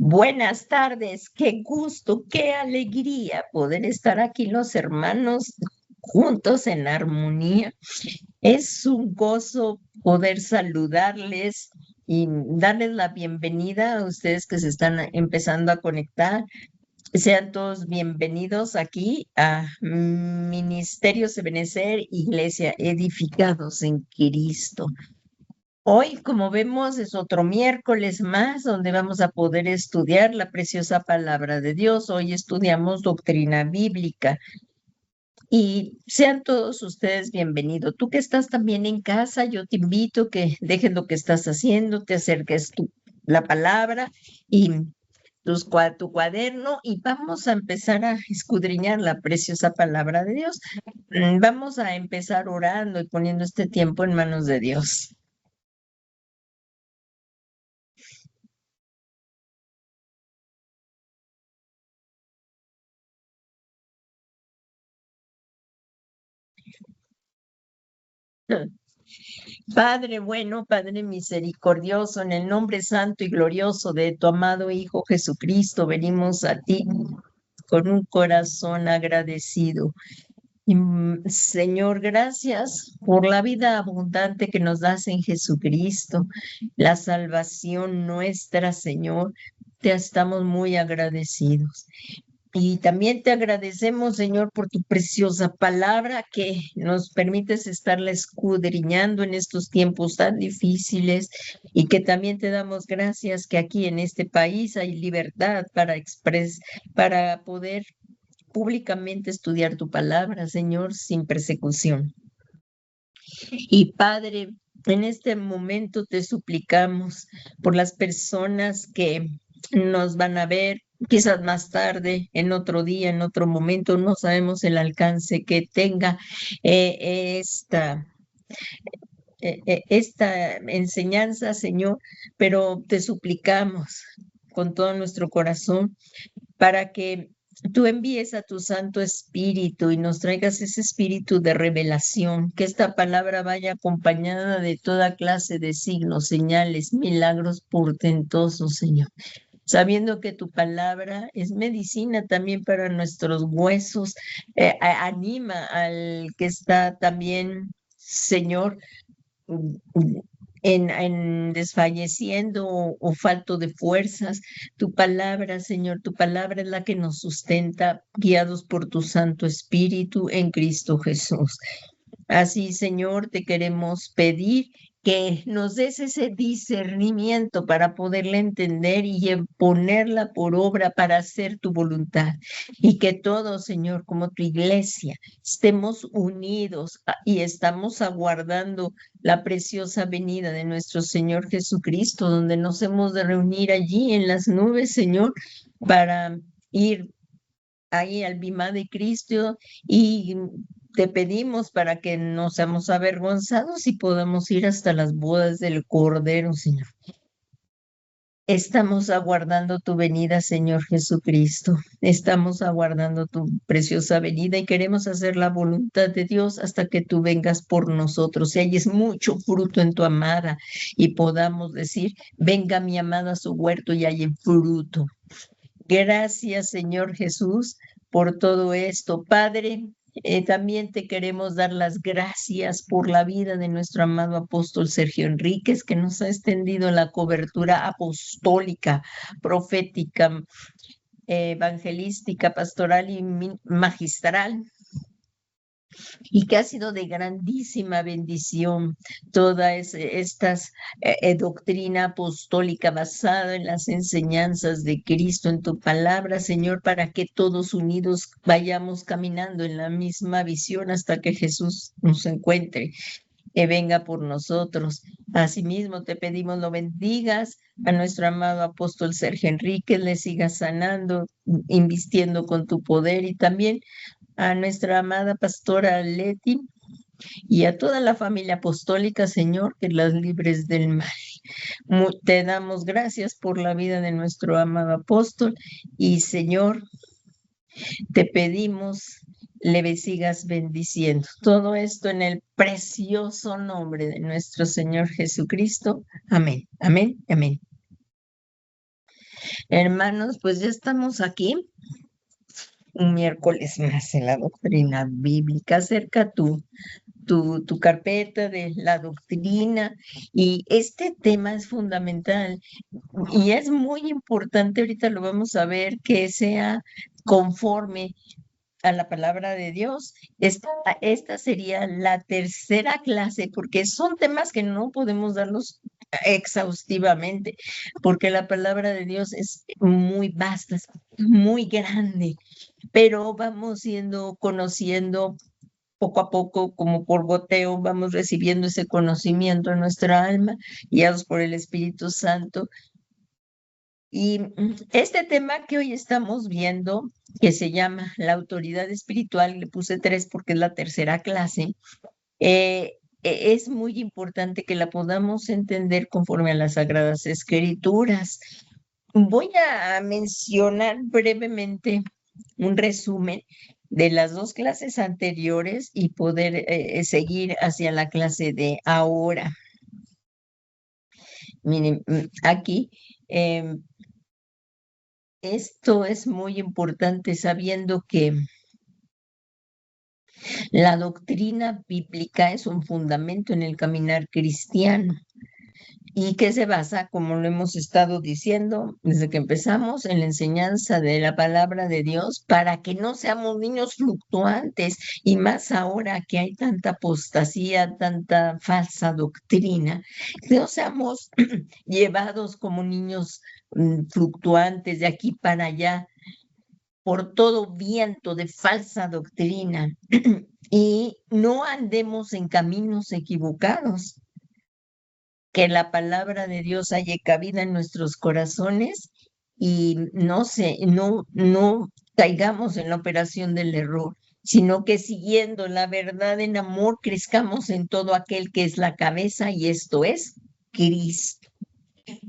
Buenas tardes, qué gusto, qué alegría poder estar aquí los hermanos juntos en armonía. Es un gozo poder saludarles y darles la bienvenida a ustedes que se están empezando a conectar. Sean todos bienvenidos aquí a Ministerio Ebenecer, Iglesia Edificados en Cristo. Hoy, como vemos, es otro miércoles más donde vamos a poder estudiar la preciosa palabra de Dios. Hoy estudiamos doctrina bíblica y sean todos ustedes bienvenidos. Tú que estás también en casa, yo te invito que dejes lo que estás haciendo, te acerques la palabra y tu cuaderno y vamos a empezar a escudriñar la preciosa palabra de Dios. Vamos a empezar orando y poniendo este tiempo en manos de Dios. Padre bueno, Padre misericordioso, en el nombre santo y glorioso de tu amado Hijo Jesucristo, venimos a ti con un corazón agradecido. Y, Señor, gracias por la vida abundante que nos das en Jesucristo, la salvación nuestra, Señor. Te estamos muy agradecidos. Y también te agradecemos, Señor, por tu preciosa palabra que nos permites estarla escudriñando en estos tiempos tan difíciles y que también te damos gracias que aquí en este país hay libertad para poder públicamente estudiar tu palabra, Señor, sin persecución. Y Padre, en este momento te suplicamos por las personas que nos van a ver, quizás más tarde, en otro día, en otro momento, no sabemos el alcance que tenga esta esta enseñanza, Señor, pero te suplicamos con todo nuestro corazón para que tú envíes a tu Santo Espíritu y nos traigas ese espíritu de revelación, que esta palabra vaya acompañada de toda clase de signos, señales, milagros portentosos, Señor. Sabiendo que tu palabra es medicina también para nuestros huesos, anima al que está también, Señor, en desfalleciendo o falto de fuerzas. Tu palabra, Señor, tu palabra es la que nos sustenta, guiados por tu Santo Espíritu en Cristo Jesús. Así, Señor, te queremos pedir que nos des ese discernimiento para poderla entender y ponerla por obra para hacer tu voluntad. Y que todos, Señor, como tu iglesia, estemos unidos y estamos aguardando la preciosa venida de nuestro Señor Jesucristo, donde nos hemos de reunir allí en las nubes, Señor, para ir ahí al bimá de Cristo y te pedimos para que no seamos avergonzados y podamos ir hasta las bodas del Cordero, Señor. Estamos aguardando tu venida, Señor Jesucristo. Estamos aguardando tu preciosa venida y queremos hacer la voluntad de Dios hasta que tú vengas por nosotros y hayes mucho fruto en tu amada y podamos decir, venga mi amada a su huerto y haya fruto. Gracias, Señor Jesús, por todo esto. Padre, también te queremos dar las gracias por la vida de nuestro amado apóstol Sergio Enríquez, que nos ha extendido la cobertura apostólica, profética, evangelística, pastoral y magistral, y que ha sido de grandísima bendición toda esta doctrina apostólica basada en las enseñanzas de Cristo en tu palabra, Señor, para que todos unidos vayamos caminando en la misma visión hasta que Jesús nos encuentre, que venga por nosotros. Asimismo, te pedimos lo bendigas a nuestro amado apóstol Sergio Enríquez, le sigas sanando, invistiendo con tu poder, y también a nuestra amada pastora Leti y a toda la familia apostólica, Señor, que las libres del mal. Te damos gracias por la vida de nuestro amado apóstol y, Señor, te pedimos le sigas bendiciendo. Todo esto en el precioso nombre de nuestro Señor Jesucristo. Amén, amén, amén. Hermanos, pues ya estamos aquí, un miércoles más en la doctrina bíblica. Acerca tu carpeta de la doctrina y este tema es fundamental y es muy importante, ahorita lo vamos a ver, que sea conforme a la palabra de Dios. Esta sería la tercera clase porque son temas que no podemos darlos exhaustivamente, porque la palabra de Dios es muy vasta, es muy grande, pero vamos conociendo poco a poco, como por goteo, vamos recibiendo ese conocimiento en nuestra alma, guiados por el Espíritu Santo. Y este tema que hoy estamos viendo, que se llama la autoridad espiritual, le puse 3 porque es la tercera clase, es muy importante que la podamos entender conforme a las Sagradas Escrituras. Voy a mencionar brevemente un resumen de las 2 clases anteriores y poder seguir hacia la clase de ahora. Miren, aquí esto es muy importante sabiendo que la doctrina bíblica es un fundamento en el caminar cristiano. ¿Y qué se basa, como lo hemos estado diciendo desde que empezamos, en la enseñanza de la palabra de Dios para que no seamos niños fluctuantes y más ahora que hay tanta apostasía, tanta falsa doctrina, que no seamos llevados como niños fluctuantes de aquí para allá por todo viento de falsa doctrina y no andemos en caminos equivocados, que la palabra de Dios haya cabida en nuestros corazones y no caigamos en la operación del error, sino que siguiendo la verdad en amor crezcamos en todo aquel que es la cabeza y esto es Cristo.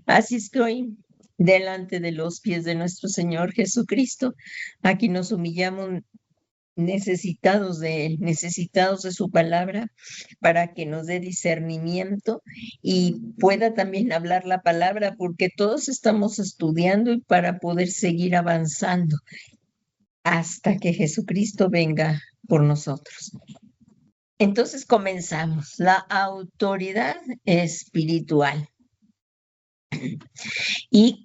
Así es que hoy, delante de los pies de nuestro Señor Jesucristo, aquí nos humillamos necesitados de Él, necesitados de su palabra, para que nos dé discernimiento y pueda también hablar la palabra, porque todos estamos estudiando y para poder seguir avanzando hasta que Jesucristo venga por nosotros. Entonces comenzamos, la autoridad espiritual. Y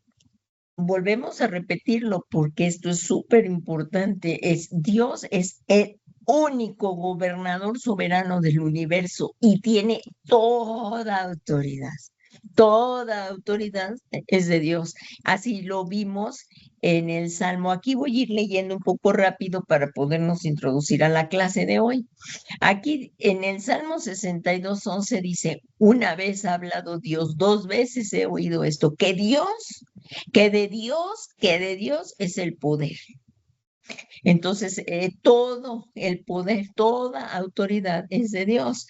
volvemos a repetirlo porque esto es súper importante. Dios es el único gobernador soberano del universo y tiene toda autoridad. Toda autoridad es de Dios. Así lo vimos en el Salmo. Aquí voy a ir leyendo un poco rápido para podernos introducir a la clase de hoy. Aquí en el Salmo 62:11 dice, una vez ha hablado Dios, 2 veces he oído esto, que de Dios es el poder. Entonces, todo el poder, toda autoridad es de Dios,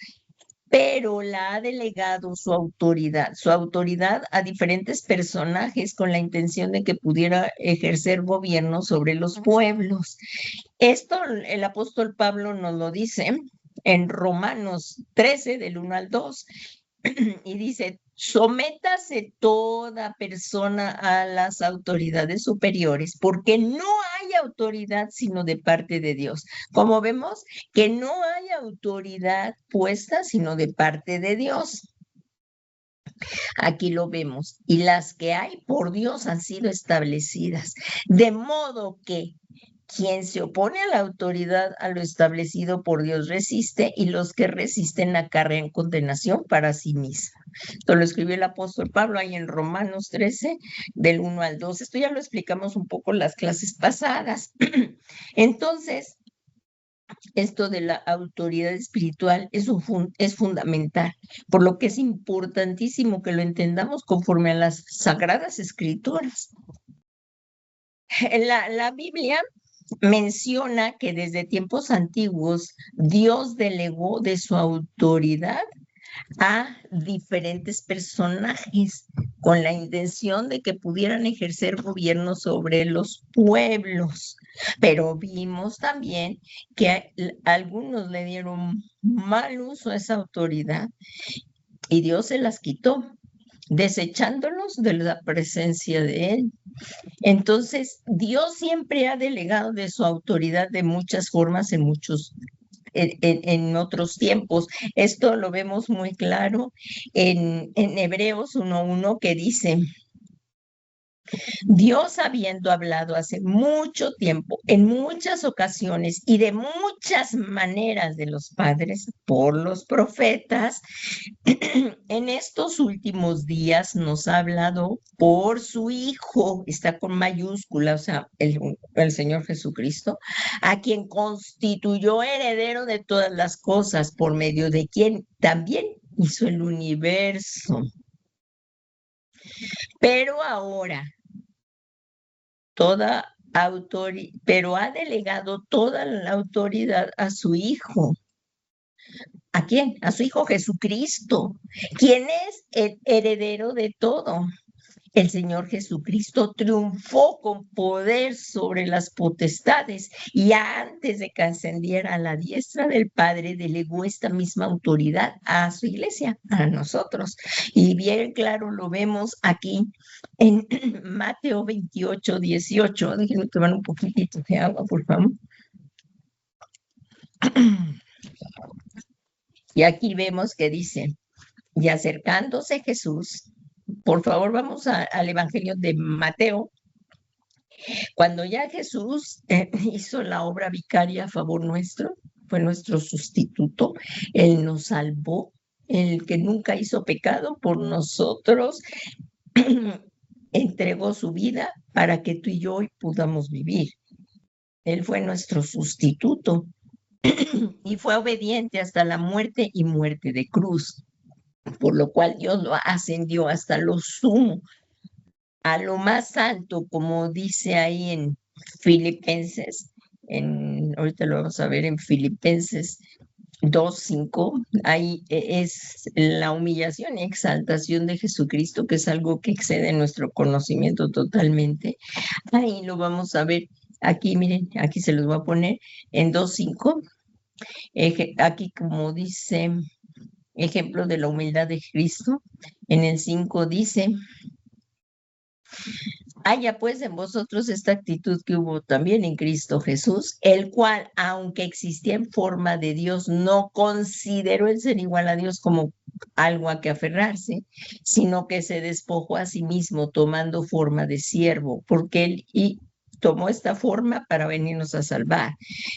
pero la ha delegado su autoridad a diferentes personajes con la intención de que pudiera ejercer gobierno sobre los pueblos. Esto el apóstol Pablo nos lo dice en Romanos 13, del 1 al 2, y dice, sométase toda persona a las autoridades superiores, porque no hay autoridad sino de parte de Dios. Como vemos, que no hay autoridad puesta sino de parte de Dios. Aquí lo vemos. Y las que hay por Dios han sido establecidas. De modo que quien se opone a la autoridad, a lo establecido por Dios, resiste, y los que resisten acarrean condenación para sí mismos. Esto lo escribió el apóstol Pablo ahí en Romanos 13, del 1 al 2. Esto ya lo explicamos un poco en las clases pasadas. Entonces, esto de la autoridad espiritual es fundamental, por lo que es importantísimo que lo entendamos conforme a las Sagradas Escrituras. La Biblia menciona que desde tiempos antiguos Dios delegó de su autoridad a diferentes personajes con la intención de que pudieran ejercer gobierno sobre los pueblos. Pero vimos también que algunos le dieron mal uso a esa autoridad y Dios se las quitó. desechándolos de la presencia de Él. Entonces, Dios siempre ha delegado de su autoridad de muchas formas en otros tiempos. Esto lo vemos muy claro en Hebreos 1:1 que dice: Dios, habiendo hablado hace mucho tiempo, en muchas ocasiones y de muchas maneras de los padres por los profetas, en estos últimos días nos ha hablado por su Hijo, está con mayúscula, o sea, el Señor Jesucristo, a quien constituyó heredero de todas las cosas, por medio de quien también hizo el universo. Pero ahora, pero ha delegado toda la autoridad a su Hijo. ¿A quién? A su Hijo Jesucristo, quien es el heredero de todo. El Señor Jesucristo triunfó con poder sobre las potestades y antes de que ascendiera a la diestra del Padre, delegó esta misma autoridad a su iglesia, a nosotros. Y bien claro lo vemos aquí en Mateo 28:18. Déjenme tomar un poquitito de agua, por favor. Y aquí vemos que dice: y acercándose Jesús, por favor, vamos al Evangelio de Mateo. Cuando ya Jesús hizo la obra vicaria a favor nuestro, fue nuestro sustituto, Él nos salvó, el que nunca hizo pecado por nosotros, entregó su vida para que tú y yo hoy podamos vivir. Él fue nuestro sustituto y fue obediente hasta la muerte y muerte de cruz, por lo cual Dios lo ascendió hasta lo sumo, a lo más alto, como dice ahí en Filipenses, ahorita lo vamos a ver en Filipenses 2:5, ahí es la humillación y exaltación de Jesucristo, que es algo que excede nuestro conocimiento totalmente. Ahí lo vamos a ver, aquí miren, aquí se los voy a poner en 2:5, aquí como dice, ejemplo de la humildad de Cristo, en el 5 dice: haya pues en vosotros esta actitud que hubo también en Cristo Jesús, el cual, aunque existía en forma de Dios, no consideró el ser igual a Dios como algo a que aferrarse, sino que se despojó a sí mismo tomando forma de siervo, porque él tomó esta forma para venirnos a salvar.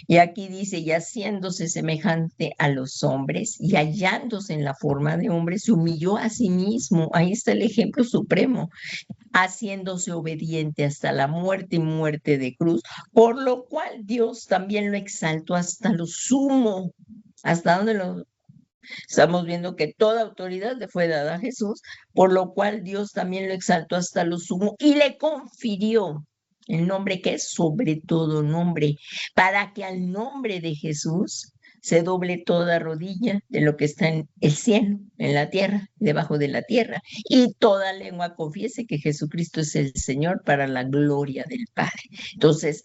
Y aquí dice: y haciéndose semejante a los hombres y hallándose en la forma de hombre, se humilló a sí mismo. Ahí está el ejemplo supremo, haciéndose obediente hasta la muerte y muerte de cruz, por lo cual Dios también lo exaltó hasta lo sumo. ¿Hasta donde lo estamos viendo? Que toda autoridad le fue dada a Jesús, por lo cual Dios también lo exaltó hasta lo sumo y le confirió el nombre que es sobre todo nombre, para que al nombre de Jesús se doble toda rodilla de lo que está en el cielo, en la tierra, debajo de la tierra, y toda lengua confiese que Jesucristo es el Señor, para la gloria del Padre. Entonces,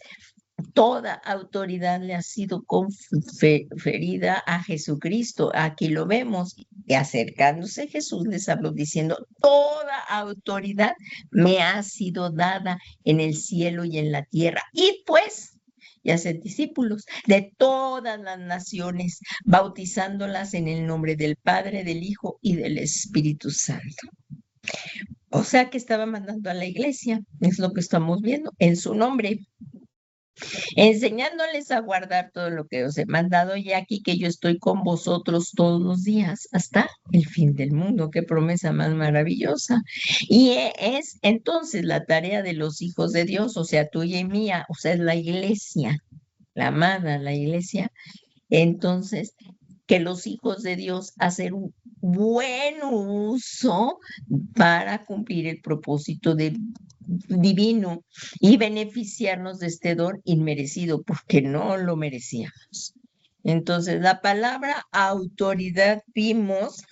toda autoridad le ha sido conferida a Jesucristo. Aquí lo vemos. Y acercándose Jesús les habló diciendo: toda autoridad me ha sido dada en el cielo y en la tierra. Y pues, y hacer discípulos de todas las naciones, bautizándolas en el nombre del Padre, del Hijo y del Espíritu Santo. O sea que estaba mandando a la iglesia, es lo que estamos viendo, en su nombre, enseñándoles a guardar todo lo que os he mandado, y aquí que yo estoy con vosotros todos los días hasta el fin del mundo. Qué promesa más maravillosa. Y es entonces la tarea de los hijos de Dios, o sea, tuya y mía, o sea, es la iglesia, la amada, la iglesia. Entonces, que los hijos de Dios hacer un buen uso para cumplir el propósito divino y beneficiarnos de este don inmerecido, porque no lo merecíamos. Entonces, la palabra autoridad vimos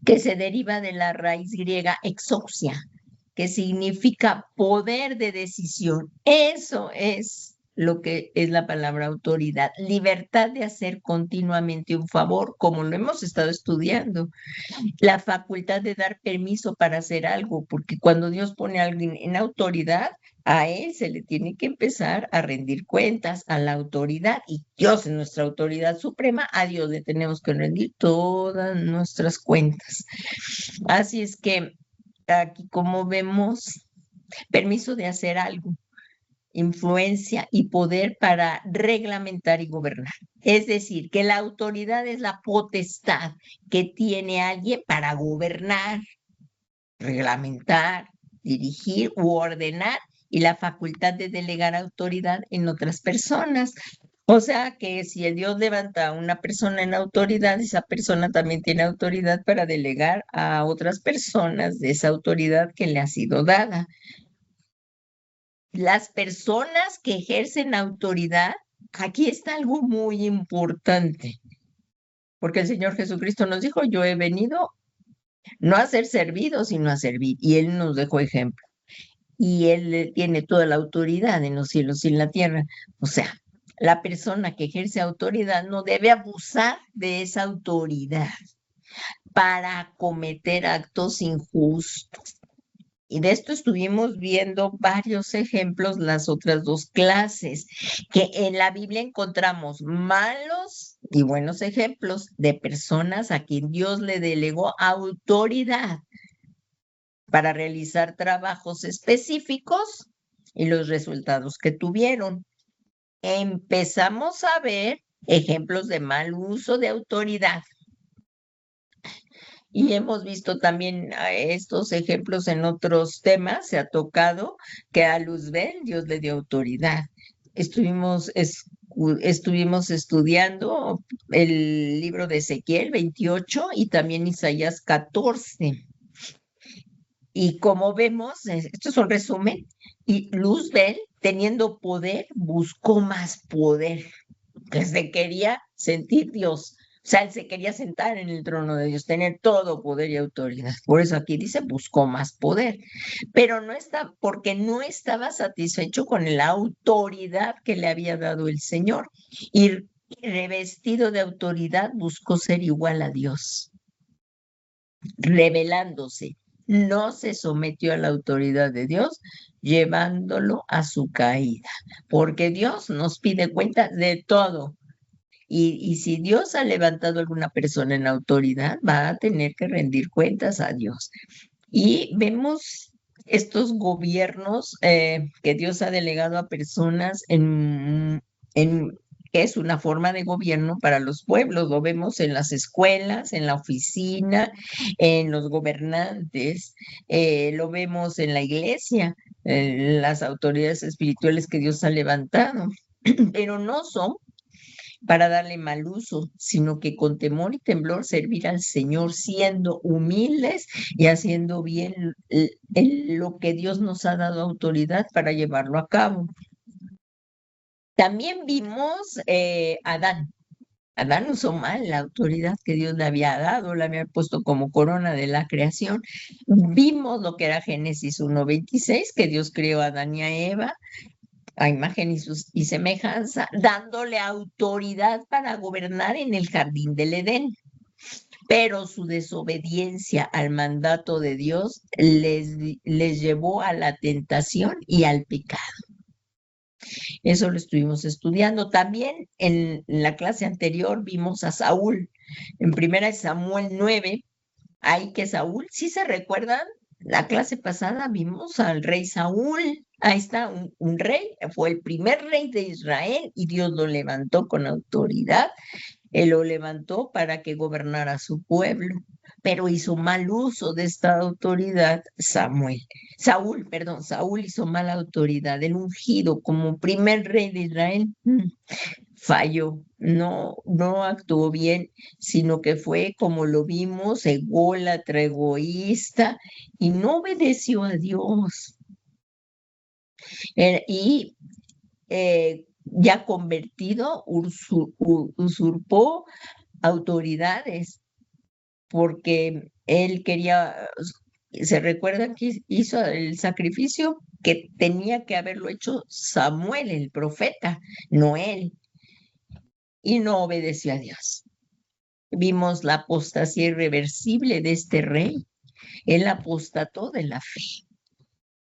que se deriva de la raíz griega exousia, que significa poder de decisión. Eso es lo que es la palabra autoridad. Libertad de hacer continuamente un favor, como lo hemos estado estudiando. La facultad de dar permiso para hacer algo, porque cuando Dios pone a alguien en autoridad, a él se le tiene que empezar a rendir cuentas a la autoridad, y Dios es nuestra autoridad suprema, a Dios le tenemos que rendir todas nuestras cuentas. Así es que aquí, como vemos, permiso de hacer algo, influencia y poder para reglamentar y gobernar. Es decir, que la autoridad es la potestad que tiene alguien para gobernar, reglamentar, dirigir u ordenar, y la facultad de delegar autoridad en otras personas. O sea que si el Dios levanta a una persona en autoridad, esa persona también tiene autoridad para delegar a otras personas de esa autoridad que le ha sido dada. Las personas que ejercen autoridad, aquí está algo muy importante, porque el Señor Jesucristo nos dijo, yo he venido no a ser servido, sino a servir, y Él nos dejó ejemplo. Y Él tiene toda la autoridad en los cielos y en la tierra. O sea, la persona que ejerce autoridad no debe abusar de esa autoridad para cometer actos injustos. Y de esto estuvimos viendo varios ejemplos las otras dos clases, que en la Biblia encontramos malos y buenos ejemplos de personas a quien Dios le delegó autoridad para realizar trabajos específicos y los resultados que tuvieron. Empezamos a ver ejemplos de mal uso de autoridad. Y hemos visto también estos ejemplos en otros temas. Se ha tocado que a Luzbel Dios le dio autoridad. Estuvimos estudiando el libro de Ezequiel 28 y también Isaías 14. Y como vemos, esto es un resumen, y Luzbel, teniendo poder, buscó más poder, que se quería sentir Dios. O sea, él se quería sentar en el trono de Dios, tener todo poder y autoridad. Por eso aquí dice, buscó más poder. Pero no está, porque no estaba satisfecho con la autoridad que le había dado el Señor. Y revestido de autoridad, buscó ser igual a Dios, rebelándose. No se sometió a la autoridad de Dios, llevándolo a su caída, porque Dios nos pide cuenta de todo. Y si Dios ha levantado a alguna persona en autoridad, va a tener que rendir cuentas a Dios. Y vemos estos gobiernos que Dios ha delegado a personas que es una forma de gobierno para los pueblos. Lo vemos en las escuelas, en la oficina, en los gobernantes, lo vemos en la iglesia, las autoridades espirituales que Dios ha levantado, pero no son para darle mal uso, sino que con temor y temblor servir al Señor, siendo humildes y haciendo bien lo que Dios nos ha dado autoridad para llevarlo a cabo. También vimos Adán. Adán usó mal la autoridad que Dios le había dado, le había puesto como corona de la creación. Vimos lo que era Génesis 1:26, que Dios creó a Adán y a Eva a imagen y semejanza, dándole autoridad para gobernar en el jardín del Edén. Pero su desobediencia al mandato de Dios les llevó a la tentación y al pecado. Eso lo estuvimos estudiando. También en la clase anterior vimos a Saúl. En 1 Samuel 9, ahí que Saúl, ¿sí se recuerdan? La clase pasada vimos al rey Saúl. Ahí está, un rey, fue el primer rey de Israel y Dios lo levantó con autoridad. Él lo levantó para que gobernara su pueblo, pero hizo mal uso de esta autoridad Saúl hizo mala autoridad. El ungido como primer rey de Israel falló, no actuó bien, sino que fue, como lo vimos, ególatra, egoísta, y no obedeció a Dios. Y ya convertido, usurpó autoridades, porque él quería Se recuerda que hizo el sacrificio que tenía que haberlo hecho Samuel, el profeta, no él, y no obedeció a Dios. Vimos la apostasía irreversible de este rey. Él apostató de la fe.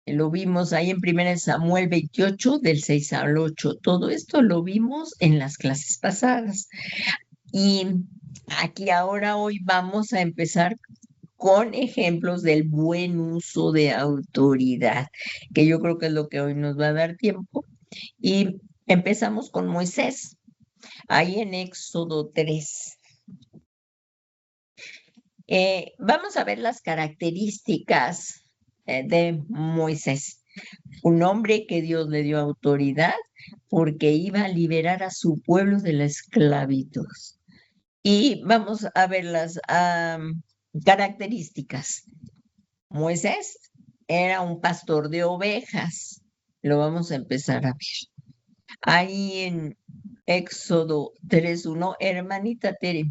Lo vimos ahí en 1 Samuel 28, del 6 al 8. Todo esto lo vimos en las clases pasadas. Y aquí ahora hoy vamos a empezar con ejemplos del buen uso de autoridad, que yo creo que es lo que hoy nos va a dar tiempo. Y empezamos con Moisés, ahí en Éxodo 3. Vamos a ver las características de Moisés, un hombre que Dios le dio autoridad porque iba a liberar a su pueblo de la esclavitud. Y vamos a ver las características. Moisés era un pastor de ovejas. Lo vamos a empezar a ver. Ahí en Éxodo 3:1, hermanita Tere,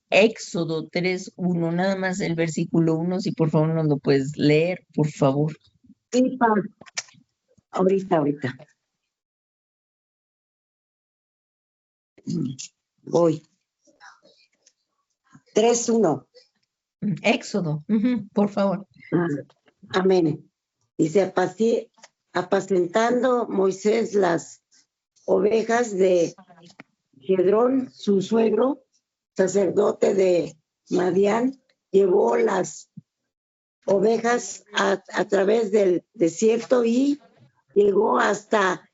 Éxodo 3:1, nada más el versículo 1, si por favor nos lo puedes leer, por favor. Sí, ahorita. Voy. 3:1. Éxodo, por favor. Amén. Dice, apacentando Moisés las ovejas de Gedrón, su suegro, sacerdote de Madián, llevó las ovejas a través del desierto y llegó hasta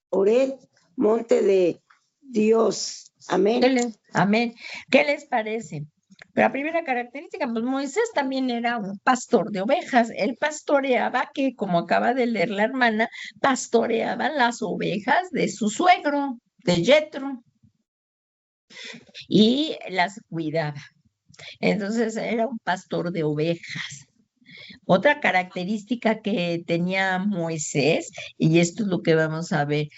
Horeb, monte de Dios. Amén. Amén. ¿Qué les parece? La primera característica, pues Moisés también era un pastor de ovejas. Él pastoreaba, que como acaba de leer la hermana, pastoreaba las ovejas de su suegro, de Yetro, y las cuidaba. Entonces era un pastor de ovejas. Otra característica que tenía Moisés, y esto es lo que vamos a ver,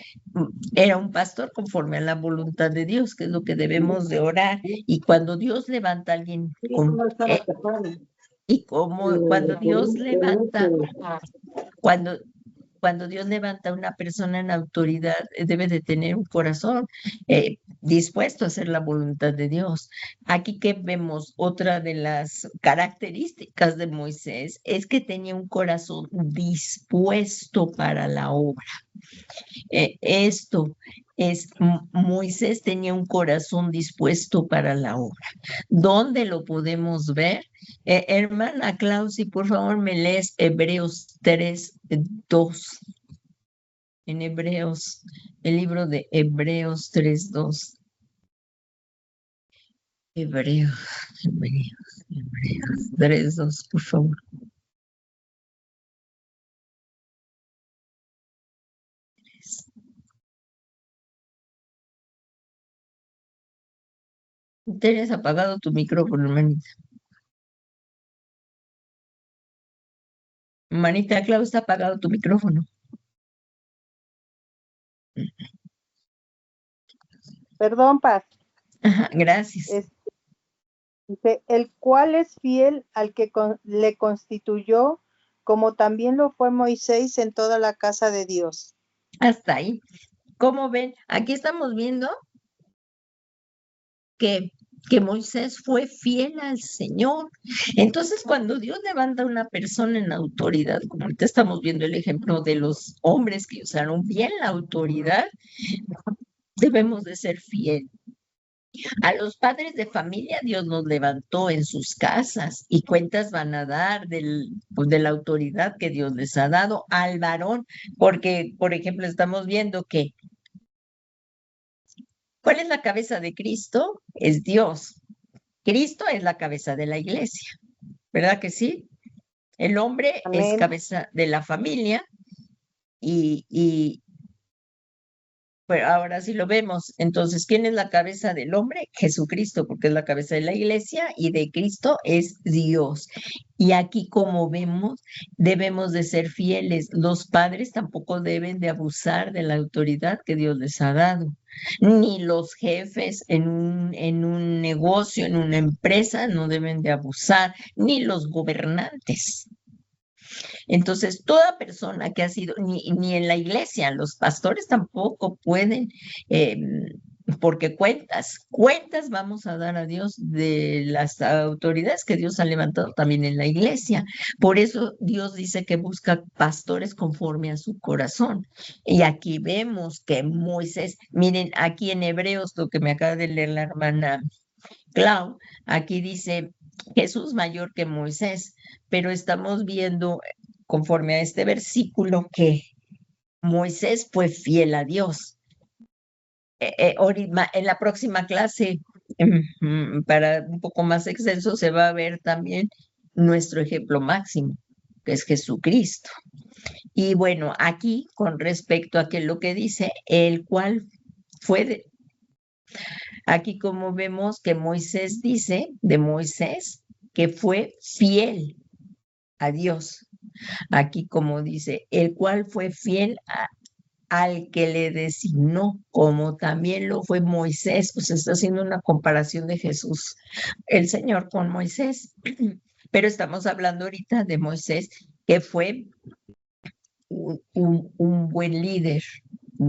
era un pastor conforme a la voluntad de Dios, que es lo que debemos de orar. Y cuando Dios levanta a alguien cuando Dios levanta, cuando Dios levanta a una persona en autoridad, debe de tener un corazón dispuesto a hacer la voluntad de Dios. Aquí que vemos otra de las características de Moisés es que tenía un corazón dispuesto para la obra. Moisés tenía un corazón dispuesto para la obra. ¿Dónde lo podemos ver? Hermana Clausi, por favor, me lees Hebreos 3:2. En Hebreos, el libro de Hebreos 3:2. Hebreos 3:2, por favor. Tienes apagado tu micrófono, hermanita. Hermanita Clau, está apagado tu micrófono. Perdón, Paz. Ajá, gracias. Dice, el cual es fiel al que le constituyó, como también lo fue Moisés en toda la casa de Dios. Hasta ahí. ¿Cómo ven? Aquí estamos viendo que Moisés fue fiel al Señor. Entonces, cuando Dios levanta a una persona en autoridad, como ahorita estamos viendo el ejemplo de los hombres que usaron bien la autoridad, debemos de ser fieles. A los padres de familia Dios los levantó en sus casas y cuentas van a dar de la autoridad que Dios les ha dado al varón, porque, por ejemplo, estamos viendo que ¿cuál es la cabeza de Cristo? Es Dios. Cristo es la cabeza de la iglesia, ¿verdad que sí? El hombre Amén. es cabeza de la familia y pero ahora sí lo vemos. Entonces, ¿quién es la cabeza del hombre? Jesucristo, porque es la cabeza de la iglesia y de Cristo es Dios. Y aquí, como vemos, debemos de ser fieles. Los padres tampoco deben de abusar de la autoridad que Dios les ha dado. Ni los jefes en un negocio, en una empresa, no deben de abusar, ni los gobernantes. Entonces, toda persona que ha sido, ni en la iglesia, los pastores tampoco pueden, porque cuentas vamos a dar a Dios de las autoridades que Dios ha levantado también en la iglesia. Por eso Dios dice que busca pastores conforme a su corazón. Y aquí vemos que Moisés, miren, aquí en Hebreos, lo que me acaba de leer la hermana Clau, aquí dice Jesús mayor que Moisés, pero estamos viendo conforme a este versículo que Moisés fue fiel a Dios. En la próxima clase, para un poco más extenso, se va a ver también nuestro ejemplo máximo, que es Jesucristo. Y bueno, aquí con respecto a que lo que dice, el cual fue aquí como vemos que Moisés dice de Moisés que fue fiel a Dios. Aquí como dice, el cual fue fiel al que le designó, como también lo fue Moisés. Pues está haciendo una comparación de Jesús, el Señor, con Moisés. Pero estamos hablando ahorita de Moisés, que fue un buen líder.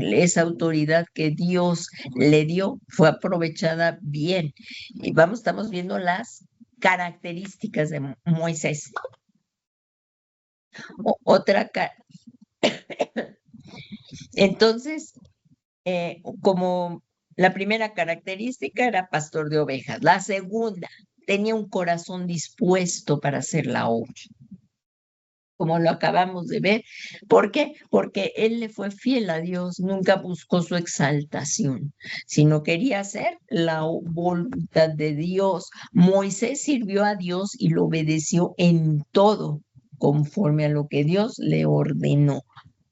Esa autoridad que Dios le dio fue aprovechada bien. Y estamos viendo las características de Moisés. Otra, entonces, como la primera característica era pastor de ovejas. La segunda, tenía un corazón dispuesto para hacer la obra, como lo acabamos de ver. ¿Por qué? Porque él le fue fiel a Dios, nunca buscó su exaltación, sino quería hacer la voluntad de Dios. Moisés sirvió a Dios y lo obedeció en todo, conforme a lo que Dios le ordenó.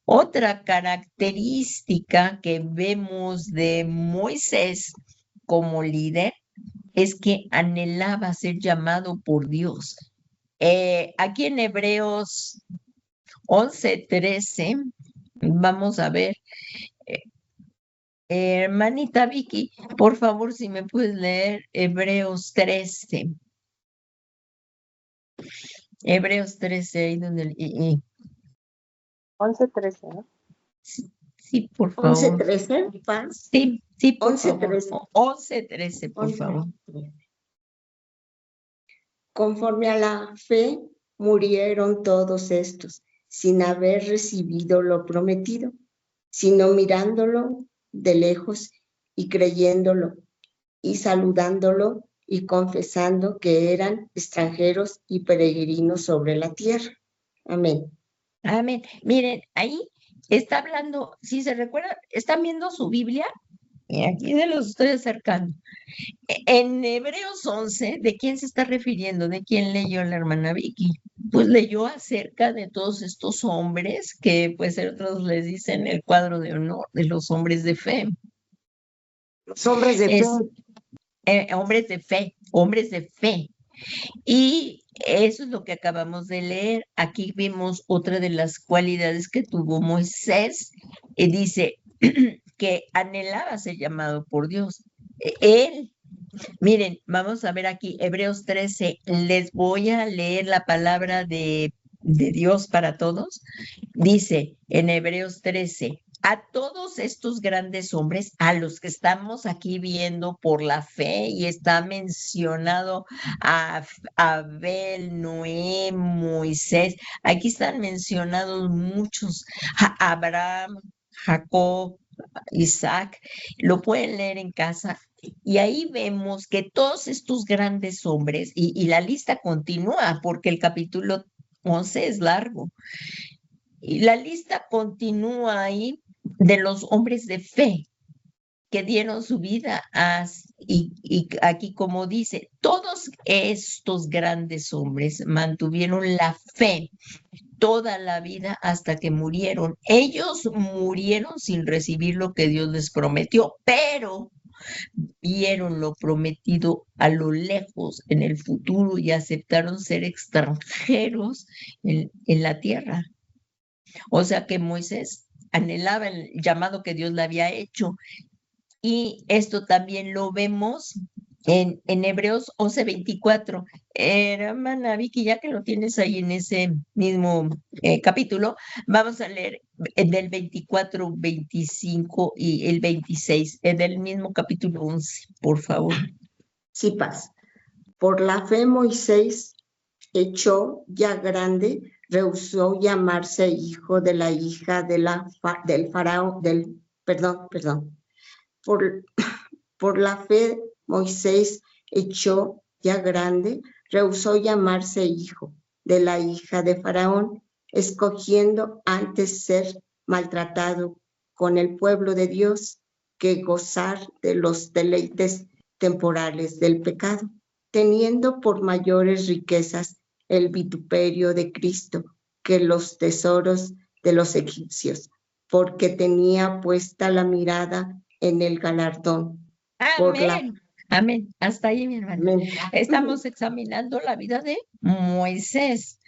Otra característica que vemos de Moisés como líder es que anhelaba ser llamado por Dios. Aquí en Hebreos 11:13, vamos a ver, hermanita Vicky, por favor, si me puedes leer Hebreos 13. Hebreos 13, ahí donde... 11:13, ¿no? Sí, por favor. 11:13, Paz. Sí, por 11:13. favor. 11:13, por favor. Conforme a la fe, murieron todos estos, sin haber recibido lo prometido, sino mirándolo de lejos y creyéndolo, y saludándolo y confesando que eran extranjeros y peregrinos sobre la tierra. Amén. Amén. Miren, ahí está hablando, si se recuerdan, ¿están viendo su Biblia? Y aquí se los estoy acercando. En Hebreos 11, ¿de quién se está refiriendo? ¿De quién leyó la hermana Vicky? Pues leyó acerca de todos estos hombres que pues otros les dicen el cuadro de honor de los hombres de fe. Los hombres de fe. Hombres de fe. Y eso es lo que acabamos de leer. Aquí vimos otra de las cualidades que tuvo Moisés. Dice que anhelaba ser llamado por Dios. Él, miren, vamos a ver aquí, Hebreos 13. Les voy a leer la palabra de Dios para todos. Dice en Hebreos 13. A todos estos grandes hombres, a los que estamos aquí viendo por la fe, y está mencionado a Abel, Noé, Moisés, aquí están mencionados muchos, Abraham, Jacob, Isaac, lo pueden leer en casa. Y ahí vemos que todos estos grandes hombres, y la lista continúa porque el capítulo 11 es largo, y la lista continúa ahí de los hombres de fe que dieron su vida y aquí como dice, todos estos grandes hombres mantuvieron la fe toda la vida hasta que murieron. Ellos murieron sin recibir lo que Dios les prometió, pero vieron lo prometido a lo lejos en el futuro y aceptaron ser extranjeros en la tierra. O sea que Moisés anhelaba el llamado que Dios le había hecho. Y esto también lo vemos en Hebreos 11:24. Hermana Vicky, ya que lo tienes ahí en ese mismo capítulo, vamos a leer del 24, 25 y el 26, del mismo capítulo 11, por favor. Sí, paz. Por la fe Moisés, hecho ya grande, rehusó llamarse hijo de la hija del faraón, perdón. Por la fe Moisés, hecho ya grande, rehusó llamarse hijo de la hija de Faraón, escogiendo antes ser maltratado con el pueblo de Dios que gozar de los deleites temporales del pecado, teniendo por mayores riquezas el vituperio de Cristo que los tesoros de los egipcios, porque tenía puesta la mirada en el galardón. Amén. Amén. Hasta ahí, mi hermana. Estamos examinando la vida de Moisés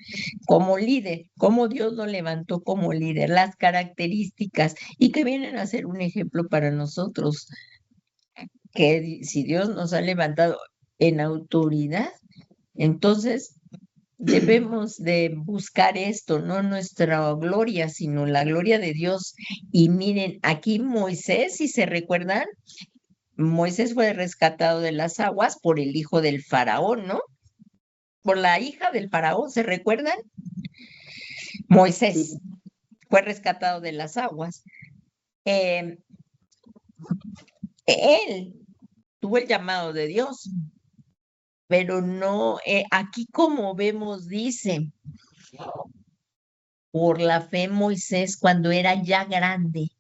como líder, cómo Dios lo levantó como líder, las características y que vienen a ser un ejemplo para nosotros, que si Dios nos ha levantado en autoridad, entonces debemos de buscar esto, no nuestra gloria, sino la gloria de Dios. Y miren, aquí Moisés, si se recuerdan, Moisés fue rescatado de las aguas por el hijo del faraón, ¿no? Por la hija del faraón, ¿se recuerdan? Moisés fue rescatado de las aguas. Él tuvo el llamado de Dios, pero no, aquí como vemos, dice, por la fe Moisés cuando era ya grande.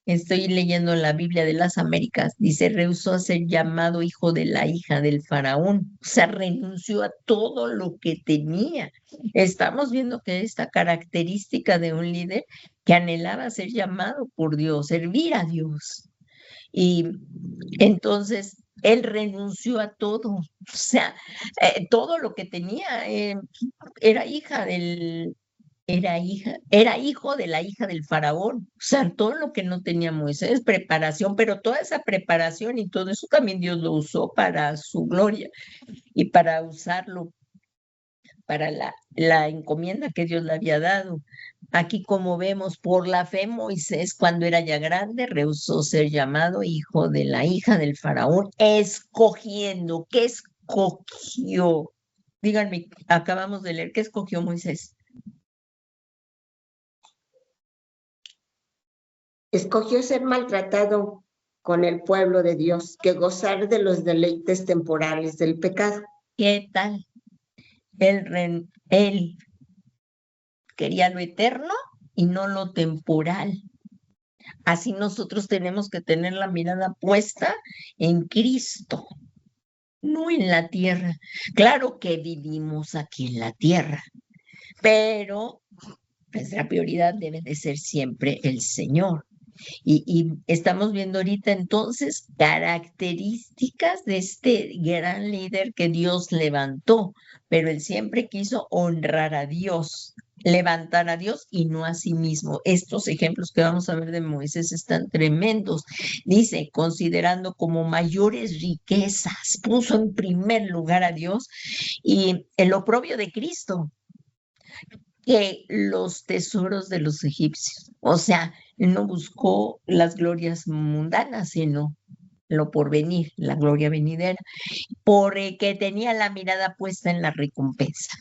Estoy leyendo la Biblia de las Américas. Dice, rehusó a ser llamado hijo de la hija del faraón. O sea, renunció a todo lo que tenía. Estamos viendo que esta característica de un líder que anhelaba ser llamado por Dios, servir a Dios. Y entonces él renunció a todo. O sea, todo lo que tenía. Era hijo de la hija del faraón. O sea, todo lo que no tenía Moisés, preparación, pero toda esa preparación y todo eso también Dios lo usó para su gloria y para usarlo para la encomienda que Dios le había dado. Aquí, como vemos, por la fe Moisés, cuando era ya grande, rehusó ser llamado hijo de la hija del faraón, escogiendo. ¿Qué escogió? Díganme, acabamos de leer, ¿qué escogió Moisés? Escogió ser maltratado con el pueblo de Dios que gozar de los deleites temporales del pecado. ¿Qué tal? Él quería lo eterno y no lo temporal. Así nosotros tenemos que tener la mirada puesta en Cristo, no en la tierra. Claro que vivimos aquí en la tierra, pero nuestra prioridad debe de ser siempre el Señor. Y estamos viendo ahorita entonces características de este gran líder que Dios levantó, pero él siempre quiso honrar a Dios, levantar a Dios y no a sí mismo. Estos ejemplos que vamos a ver de Moisés están tremendos. Dice, considerando como mayores riquezas, puso en primer lugar a Dios y el oprobio de Cristo que los tesoros de los egipcios. O sea, no buscó las glorias mundanas, sino lo porvenir, la gloria venidera, porque tenía la mirada puesta en la recompensa.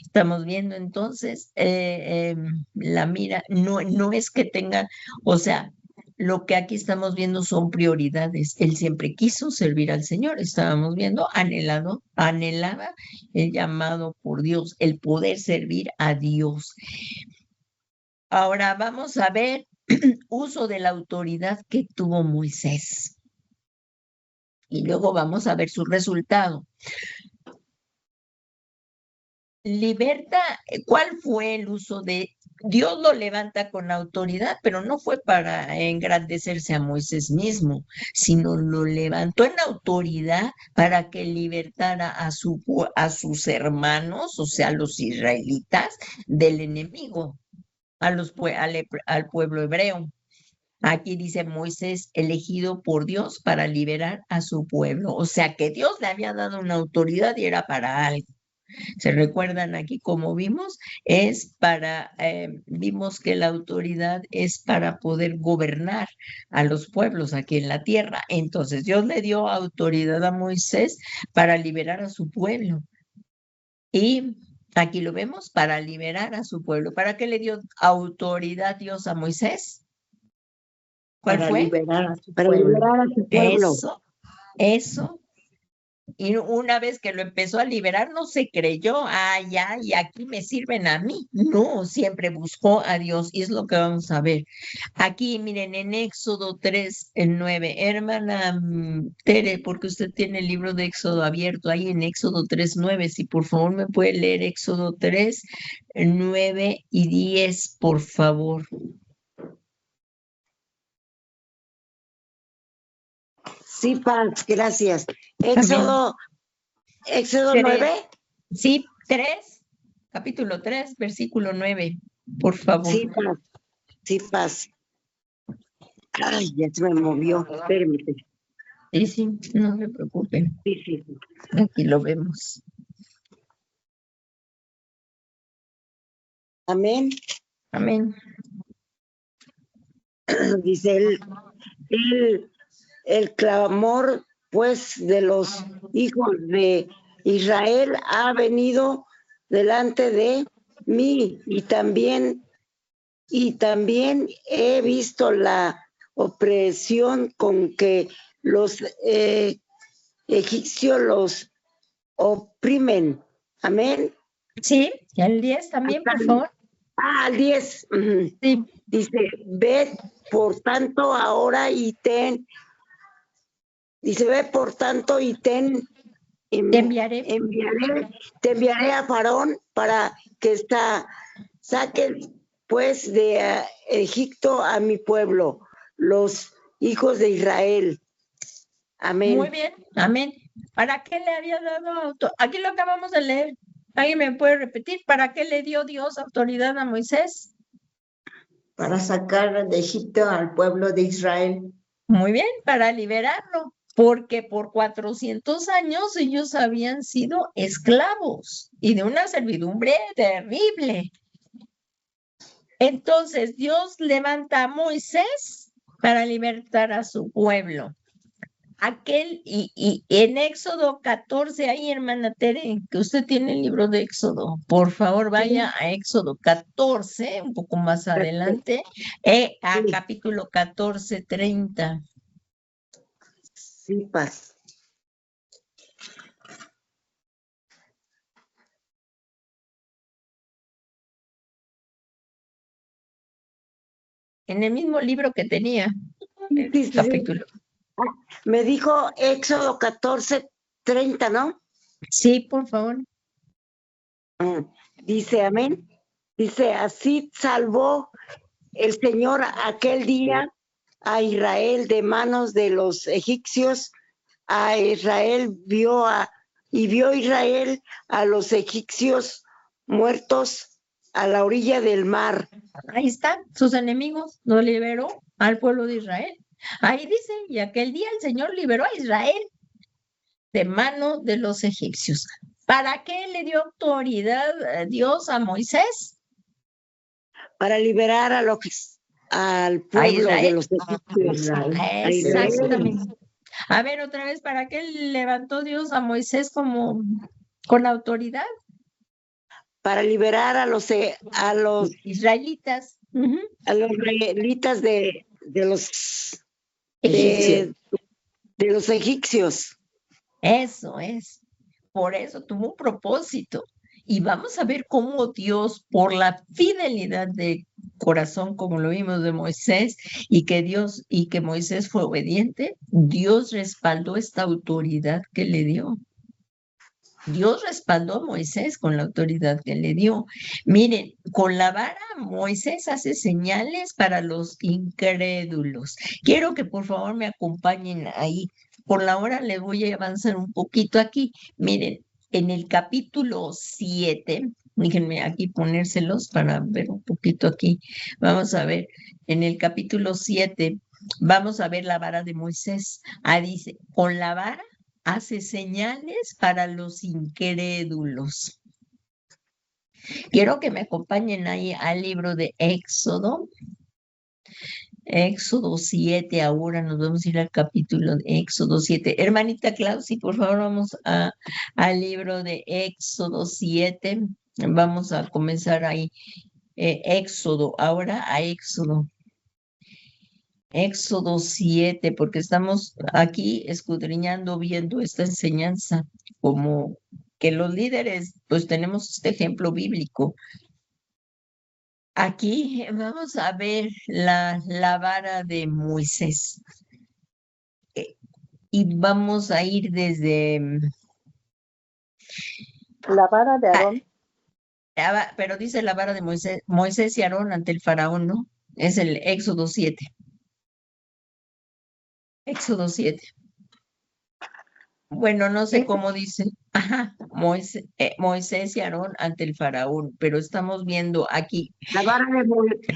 Estamos viendo entonces, la mira, no es que tenga, o sea, lo que aquí estamos viendo son prioridades. Él siempre quiso servir al Señor, estábamos viendo, anhelaba el llamado por Dios, el poder servir a Dios. Ahora vamos a ver uso de la autoridad que tuvo Moisés. Y luego vamos a ver su resultado. ¿Cuál fue el uso de Dios? Lo levanta con autoridad, pero no fue para engrandecerse a Moisés mismo, sino lo levantó en autoridad para que libertara a sus hermanos, o sea, los israelitas, del enemigo, al pueblo hebreo. Aquí dice Moisés, elegido por Dios para liberar a su pueblo. O sea que Dios le había dado una autoridad y era para algo. ¿Se recuerdan aquí como vimos? Vimos que la autoridad es para poder gobernar a los pueblos aquí en la tierra. Entonces Dios le dio autoridad a Moisés para liberar a su pueblo. Y aquí lo vemos, para liberar a su pueblo. ¿Para qué le dio autoridad Dios a Moisés? ¿Cuál Para fue? liberar a su Para pueblo. liberar a su pueblo. Eso. Y una vez que lo empezó a liberar, no se creyó, ya, y aquí me sirven a mí. No, siempre buscó a Dios, y es lo que vamos a ver. Aquí, miren, en Éxodo 3:9, hermana Tere, porque usted tiene el libro de Éxodo abierto, ahí en Éxodo 3:9, si por favor me puede leer Éxodo 3:9 y 10, por favor. Sí, Paz, gracias. Éxodo 9. Sí, 3, capítulo 3, versículo 9, por favor. Sí, Paz. Sí, Paz. Ay, ya se me movió. Espérame. Sí, no se preocupen. Sí. Aquí lo vemos. Amén. Amén. Dice el clamor, pues, de los hijos de Israel ha venido delante de mí y también he visto la opresión con que los egipcios los oprimen. Amén. Sí, y al 10 también, por favor. Al 10. Sí. Dice, ve por tanto ahora y ten. Dice, ve por tanto y ten. Te enviaré. Te enviaré a Faraón para que saque pues de Egipto a mi pueblo, los hijos de Israel. Amén. Muy bien, amén. ¿Para qué le había dado Aquí lo acabamos de leer. ¿Alguien me puede repetir? ¿Para qué le dio Dios autoridad a Moisés? Para sacar de Egipto al pueblo de Israel. Muy bien, para liberarlo, porque por 400 años ellos habían sido esclavos y de una servidumbre terrible. Entonces Dios levanta a Moisés para libertar a su pueblo. Y en Éxodo 14, ahí, hermana Tere, que usted tiene el libro de Éxodo, por favor vaya a Éxodo 14, un poco más adelante, a capítulo 14:30. Sí, Paz. En el mismo libro que tenía, el capítulo. Me dijo Éxodo 14:30, ¿no? Sí, por favor. Dice, amén. Dice, así salvó el Señor aquel día a Israel de manos de los egipcios. A Israel vio Israel a los egipcios muertos a la orilla del mar. Ahí están sus enemigos, lo liberó al pueblo de Israel. Ahí dice, y aquel día el Señor liberó a Israel de mano de los egipcios. ¿Para qué le dio autoridad Dios a Moisés? Para liberar al pueblo de los egipcios. Exactamente. A ver, otra vez, ¿para qué levantó Dios a Moisés con autoridad? Para liberar a los israelitas. A los israelitas de los egipcios. De los egipcios. Eso es. Por eso tuvo un propósito. Y vamos a ver cómo Dios, por la fidelidad de corazón, como lo vimos de Moisés, y que Moisés fue obediente, Dios respaldó esta autoridad que le dio. Dios respaldó a Moisés con la autoridad que le dio. Miren, con la vara Moisés hace señales para los incrédulos. Quiero que por favor me acompañen ahí. Por la hora les voy a avanzar un poquito aquí. Miren, en el capítulo 7, Déjenme aquí ponérselos para ver un poquito aquí. Vamos a ver, en el capítulo 7, vamos a ver la vara de Moisés. Dice, con la vara hace señales para los incrédulos. Quiero que me acompañen ahí al libro de Éxodo. Éxodo 7, ahora nos vamos a ir al capítulo de Éxodo 7. Hermanita Clausi, por favor, vamos al libro de Éxodo 7. Vamos a comenzar ahí. Éxodo, ahora a Éxodo. Éxodo 7, porque estamos aquí escudriñando, viendo esta enseñanza, como que los líderes, pues tenemos este ejemplo bíblico. Aquí vamos a ver la vara de Moisés. Y vamos a ir desde... La vara de Aarón. Pero dice la vara de Moisés y Aarón ante el faraón, ¿no? Es el Éxodo 7. Éxodo 7. Bueno, no sé cómo dice. Ajá, Moisés y Aarón ante el faraón, pero estamos viendo aquí. La vara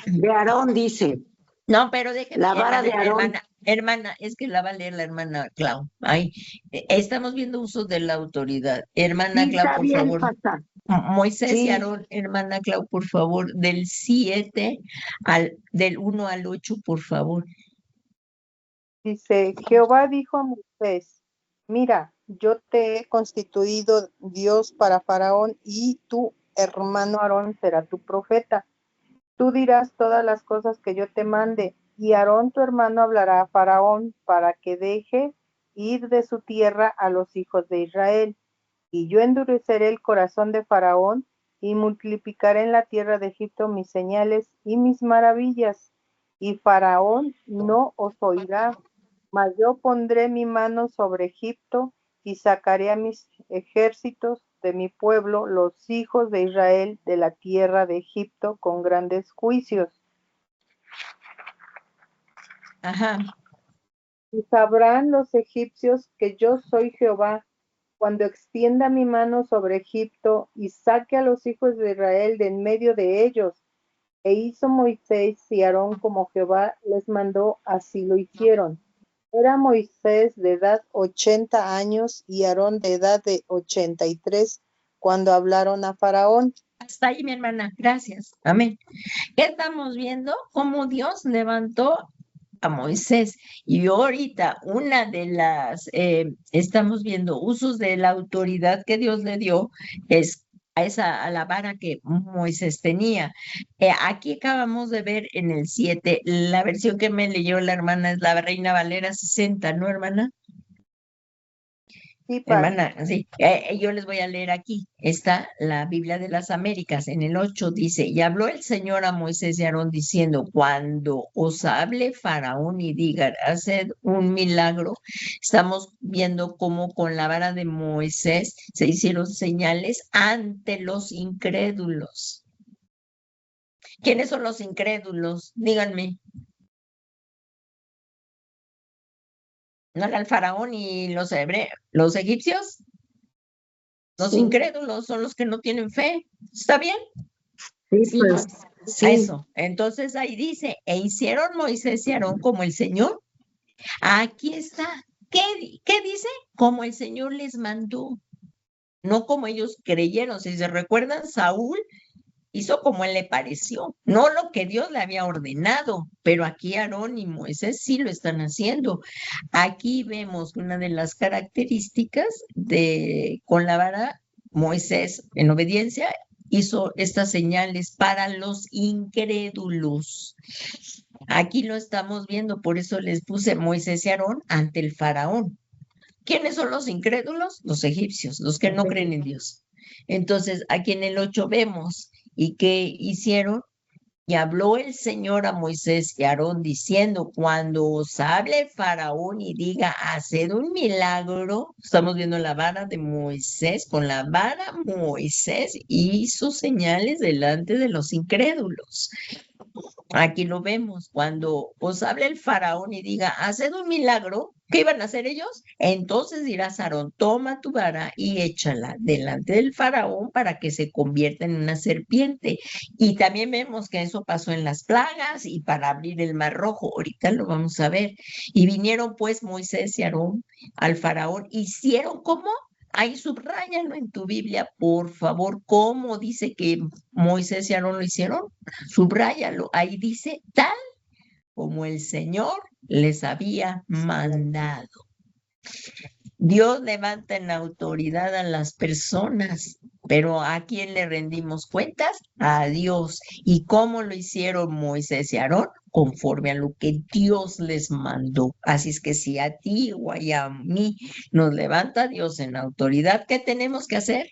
de Aarón dice. No, pero déjeme. La vara de Aarón. Hermana, es que la va a leer la hermana Clau. Ahí, estamos viendo usos de la autoridad. Hermana Sí, Clau, por favor. Pasa. Moisés Sí. y Aarón, hermana Clau, por favor, del 7 del 1 al 8, por favor. Dice, Jehová dijo a Moisés, mira, yo te he constituido Dios para Faraón y tu hermano Aarón será tu profeta. Tú dirás todas las cosas que yo te mande, y Aarón tu hermano hablará a Faraón para que deje ir de su tierra a los hijos de Israel. Y yo endureceré el corazón de Faraón y multiplicaré en la tierra de Egipto mis señales y mis maravillas. Y Faraón no os oirá, mas yo pondré mi mano sobre Egipto y sacaré a mis ejércitos de mi pueblo, los hijos de Israel, de la tierra de Egipto con grandes juicios. Ajá. Y sabrán los egipcios que yo soy Jehová, cuando extienda mi mano sobre Egipto y saque a los hijos de Israel de en medio de ellos. E hizo Moisés y Aarón como Jehová les mandó, así lo hicieron. Era Moisés de edad 80 años y Aarón de edad de 83 cuando hablaron a Faraón. Hasta ahí, mi hermana. Gracias. Amén. ¿Qué estamos viendo? Cómo Dios levantó a Moisés. Y ahorita una de las, estamos viendo usos de la autoridad que Dios le dio, es a la vara que Moisés tenía. Aquí acabamos de ver en el 7, la versión que me leyó la hermana es la Reina Valera 60, ¿no, hermana? Sí, hermana, sí. Yo les voy a leer aquí. Está la Biblia de las Américas. En el 8 dice, y habló el Señor a Moisés y Aarón diciendo, cuando os hable Faraón y diga, haced un milagro. Estamos viendo cómo con la vara de Moisés se hicieron señales ante los incrédulos. ¿Quiénes son los incrédulos? Díganme. ¿No era el faraón y los egipcios? Los Sí. incrédulos son los que no tienen fe. ¿Está bien? Sí, pues. Sí. Eso. Entonces ahí dice, e hicieron Moisés y Aarón como el Señor. Aquí está. ¿Qué dice? Como el Señor les mandó. No como ellos creyeron. Si se recuerdan, Saúl hizo como él le pareció, no lo que Dios le había ordenado, pero aquí Aarón y Moisés sí lo están haciendo. Aquí vemos una de las características con la vara, Moisés en obediencia hizo estas señales para los incrédulos. Aquí lo estamos viendo, por eso les puse Moisés y Aarón ante el faraón. ¿Quiénes son los incrédulos? Los egipcios, los que no creen en Dios. Entonces, aquí en el 8 vemos, ¿y qué hicieron? Y habló el Señor a Moisés y a Aarón diciendo, cuando os hable Faraón y diga, haced un milagro, estamos viendo la vara de Moisés, con la vara Moisés hizo señales delante de los incrédulos. Aquí lo vemos, cuando os hable el Faraón y diga, haced un milagro, ¿Qué iban a hacer ellos? Entonces dirás a Aarón, toma tu vara y échala delante del faraón para que se convierta en una serpiente. Y también vemos que eso pasó en las plagas y para abrir el mar rojo. Ahorita lo vamos a ver. Y vinieron pues Moisés y Aarón al faraón. ¿Hicieron cómo? Ahí subráyalo en tu Biblia, por favor. ¿Cómo dice que Moisés y Aarón lo hicieron? Subráyalo. Ahí dice tal como el Señor les había mandado. Dios levanta en autoridad a las personas, pero ¿a quién le rendimos cuentas? A Dios. ¿Y cómo lo hicieron Moisés y Aarón? Conforme a lo que Dios les mandó. Así es que si a ti o a mí nos levanta Dios en autoridad, ¿qué tenemos que hacer?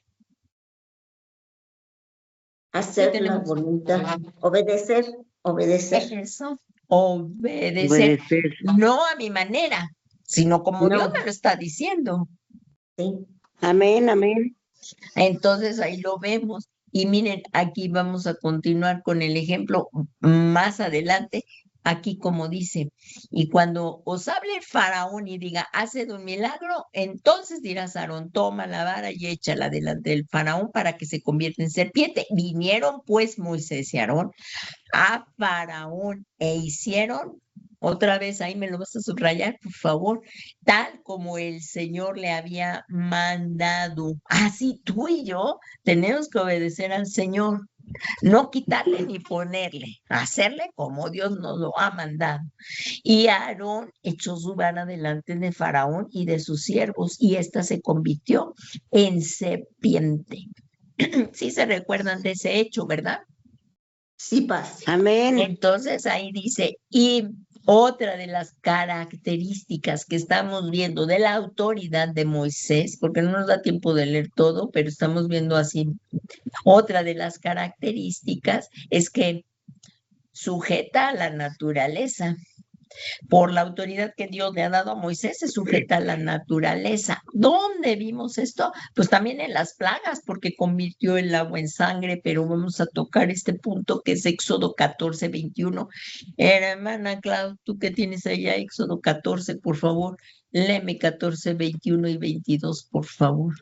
Hacer la voluntad, obedecer. Eso, obedecer. No a mi manera, sino como Dios me lo está diciendo. Sí. Amén, amén. Entonces ahí lo vemos. Y miren, aquí vamos a continuar con el ejemplo más adelante. Aquí como dice, y cuando os hable el faraón y diga, haced un milagro, entonces dirás a Aarón, toma la vara y échala delante del faraón para que se convierta en serpiente. Vinieron pues Moisés y Aarón a faraón e hicieron, otra vez ahí me lo vas a subrayar, por favor, tal como el Señor le había mandado. Así tú y yo tenemos que obedecer al Señor. No quitarle ni ponerle, hacerle como Dios nos lo ha mandado. Y Aarón echó su vara delante de Faraón y de sus siervos, y ésta se convirtió en serpiente. Sí se recuerdan de ese hecho, ¿verdad? Sí, paz. Amén. Entonces ahí dice, y otra de las características que estamos viendo de la autoridad de Moisés, porque no nos da tiempo de leer todo, pero estamos viendo así, otra de las características es que sujeta a la naturaleza. Por la autoridad que Dios le ha dado a Moisés, se sujeta a la naturaleza. ¿Dónde vimos esto? Pues también en las plagas, porque convirtió el agua en sangre, pero vamos a tocar este punto que es Éxodo 14, 21. Hermana Clau, tú que tienes allá Éxodo 14, por favor, léeme 14, 21 y 22, por favor.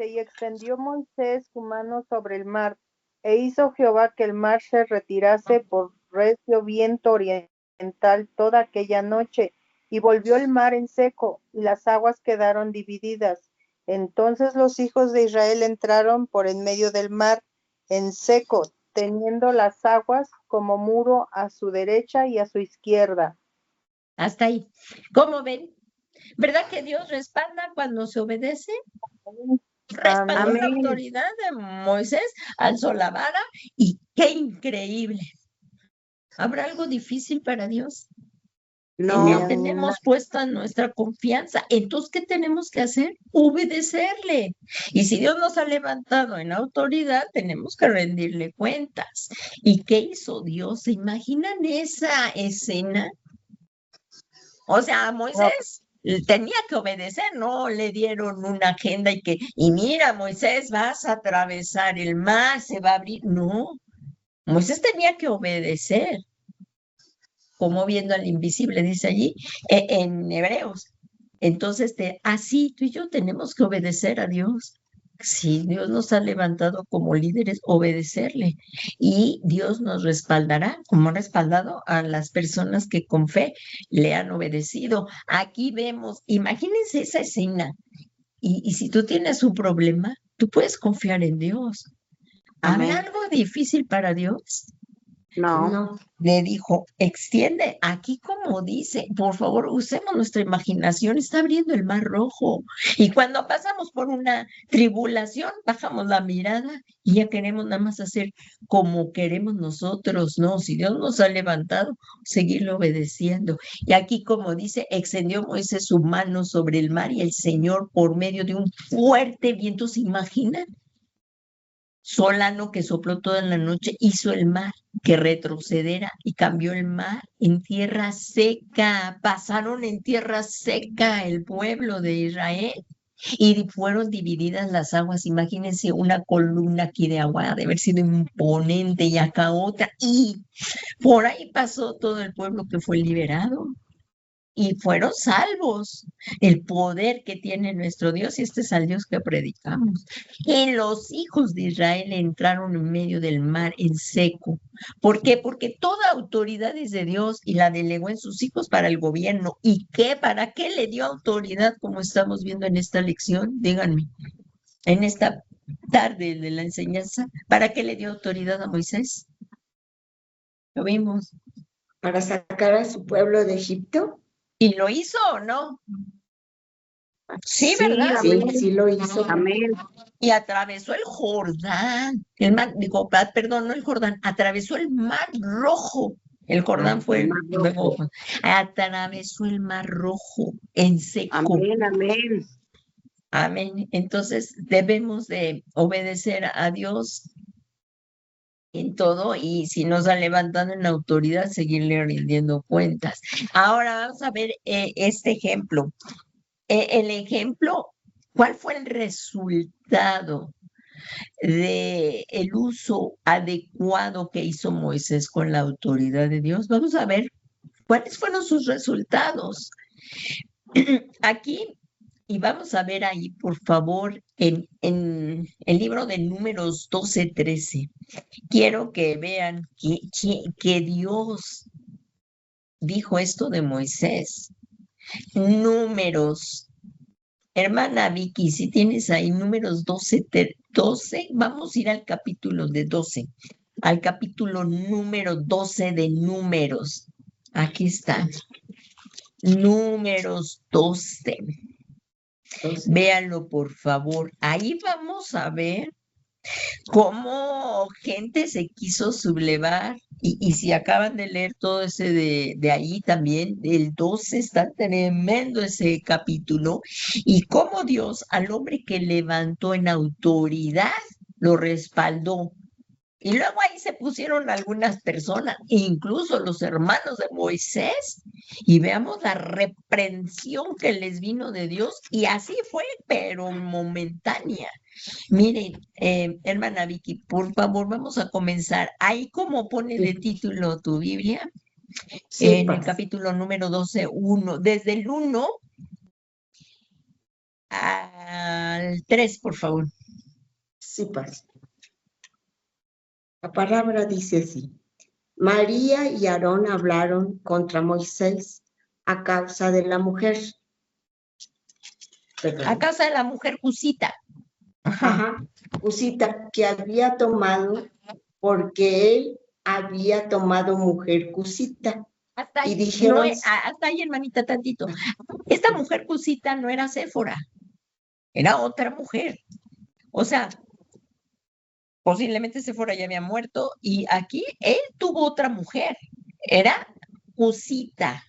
Y extendió Moisés su mano sobre el mar, e hizo Jehová que el mar se retirase por recio viento oriental toda aquella noche, y volvió el mar en seco, y las aguas quedaron divididas. Entonces los hijos de Israel entraron por en medio del mar en seco, teniendo las aguas como muro a su derecha y a su izquierda. Hasta ahí. ¿Cómo ven? ¿Verdad que Dios respalda cuando se obedece? Respaldó la autoridad de Moisés, alzó la vara y qué increíble. ¿Habrá algo difícil para Dios? No. En él tenemos puesta nuestra confianza. Entonces, ¿qué tenemos que hacer? Obedecerle. Y si Dios nos ha levantado en autoridad, tenemos que rendirle cuentas. ¿Y qué hizo Dios? ¿Se imaginan esa escena? O sea, Moisés tenía que obedecer, no le dieron una agenda y mira, Moisés, vas a atravesar el mar, se va a abrir. No, Moisés tenía que obedecer, como viendo al invisible, dice allí, en Hebreos. Entonces, así tú y yo tenemos que obedecer a Dios. Si Dios nos ha levantado como líderes, obedecerle. Y Dios nos respaldará, como ha respaldado a las personas que con fe le han obedecido. Aquí vemos, imagínense esa escena. Y si tú tienes un problema, tú puedes confiar en Dios. ¿Habrá algo difícil para Dios? No. Le dijo, extiende, aquí como dice, por favor, usemos nuestra imaginación, está abriendo el mar rojo. Y cuando pasamos por una tribulación, bajamos la mirada y ya queremos nada más hacer como queremos nosotros, ¿no? Si Dios nos ha levantado, seguirle obedeciendo. Y aquí como dice, extendió Moisés su mano sobre el mar y el Señor por medio de un fuerte viento, ¿se imaginan? Solano que sopló toda la noche, hizo el mar que retrocediera y cambió el mar en tierra seca. Pasaron en tierra seca el pueblo de Israel. y fueron divididas las aguas. Imagínense una columna aquí de agua, de haber sido imponente, y acá otra, y por ahí pasó todo el pueblo que fue liberado. Y fueron salvos. El poder que tiene nuestro Dios, y este es al Dios que predicamos. Y los hijos de Israel entraron en medio del mar en seco. ¿Por qué? Porque toda autoridad es de Dios y la delegó en sus hijos para el gobierno. ¿Y qué? ¿Para qué le dio autoridad, como estamos viendo en esta lección? Díganme, en esta tarde de la enseñanza, ¿para qué le dio autoridad a Moisés? Lo vimos. Para sacar a su pueblo de Egipto. ¿Y lo hizo o no? Sí, ¿verdad? Sí, sí lo hizo. Amén. Y atravesó el Jordán, el mar, digo, perdón, no el Jordán, atravesó el mar rojo. El Jordán fue luego, atravesó el mar rojo en seco. Amén, amén. Amén. Entonces debemos de obedecer a Dios en todo, y si nos ha levantado en autoridad, seguirle rindiendo cuentas. Ahora vamos a ver este ejemplo. El ejemplo, ¿cuál fue el resultado de el uso adecuado que hizo Moisés con la autoridad de Dios? Vamos a ver cuáles fueron sus resultados. Aquí, y vamos a ver ahí, por favor, en el libro de Números 12:13. Quiero que vean que Dios dijo esto de Moisés. Números, hermana Vicky, si tienes ahí Números 12, vamos a ir al capítulo de 12, al capítulo número 12 de Números. Aquí está. Números 12. Véanlo, por favor. Ahí vamos a ver cómo gente se quiso sublevar, y si acaban de leer todo ese de ahí también, el 12, está tremendo ese capítulo, y cómo Dios al hombre que levantó en autoridad lo respaldó. Y luego ahí se pusieron algunas personas, incluso los hermanos de Moisés, y veamos la reprensión que les vino de Dios, y así fue, pero momentánea. Miren, hermana Vicky, por favor, vamos a comenzar. Ahí como pone de título tu Biblia, Sí, en el pues. capítulo número 12, 1, desde el 1 al 3, por favor. Sí, pues. La palabra dice así: María y Aarón hablaron contra Moisés a causa de la mujer. A causa de la mujer Cusita. Ajá, Cusita, que había tomado, porque él había tomado mujer Cusita. Hasta Y ahí, dijeron, hasta ahí, hermanita, tantito. Esta mujer Cusita no era Séfora, era otra mujer. O sea, posiblemente Séfora ya había muerto, y aquí él tuvo otra mujer, era Cusita.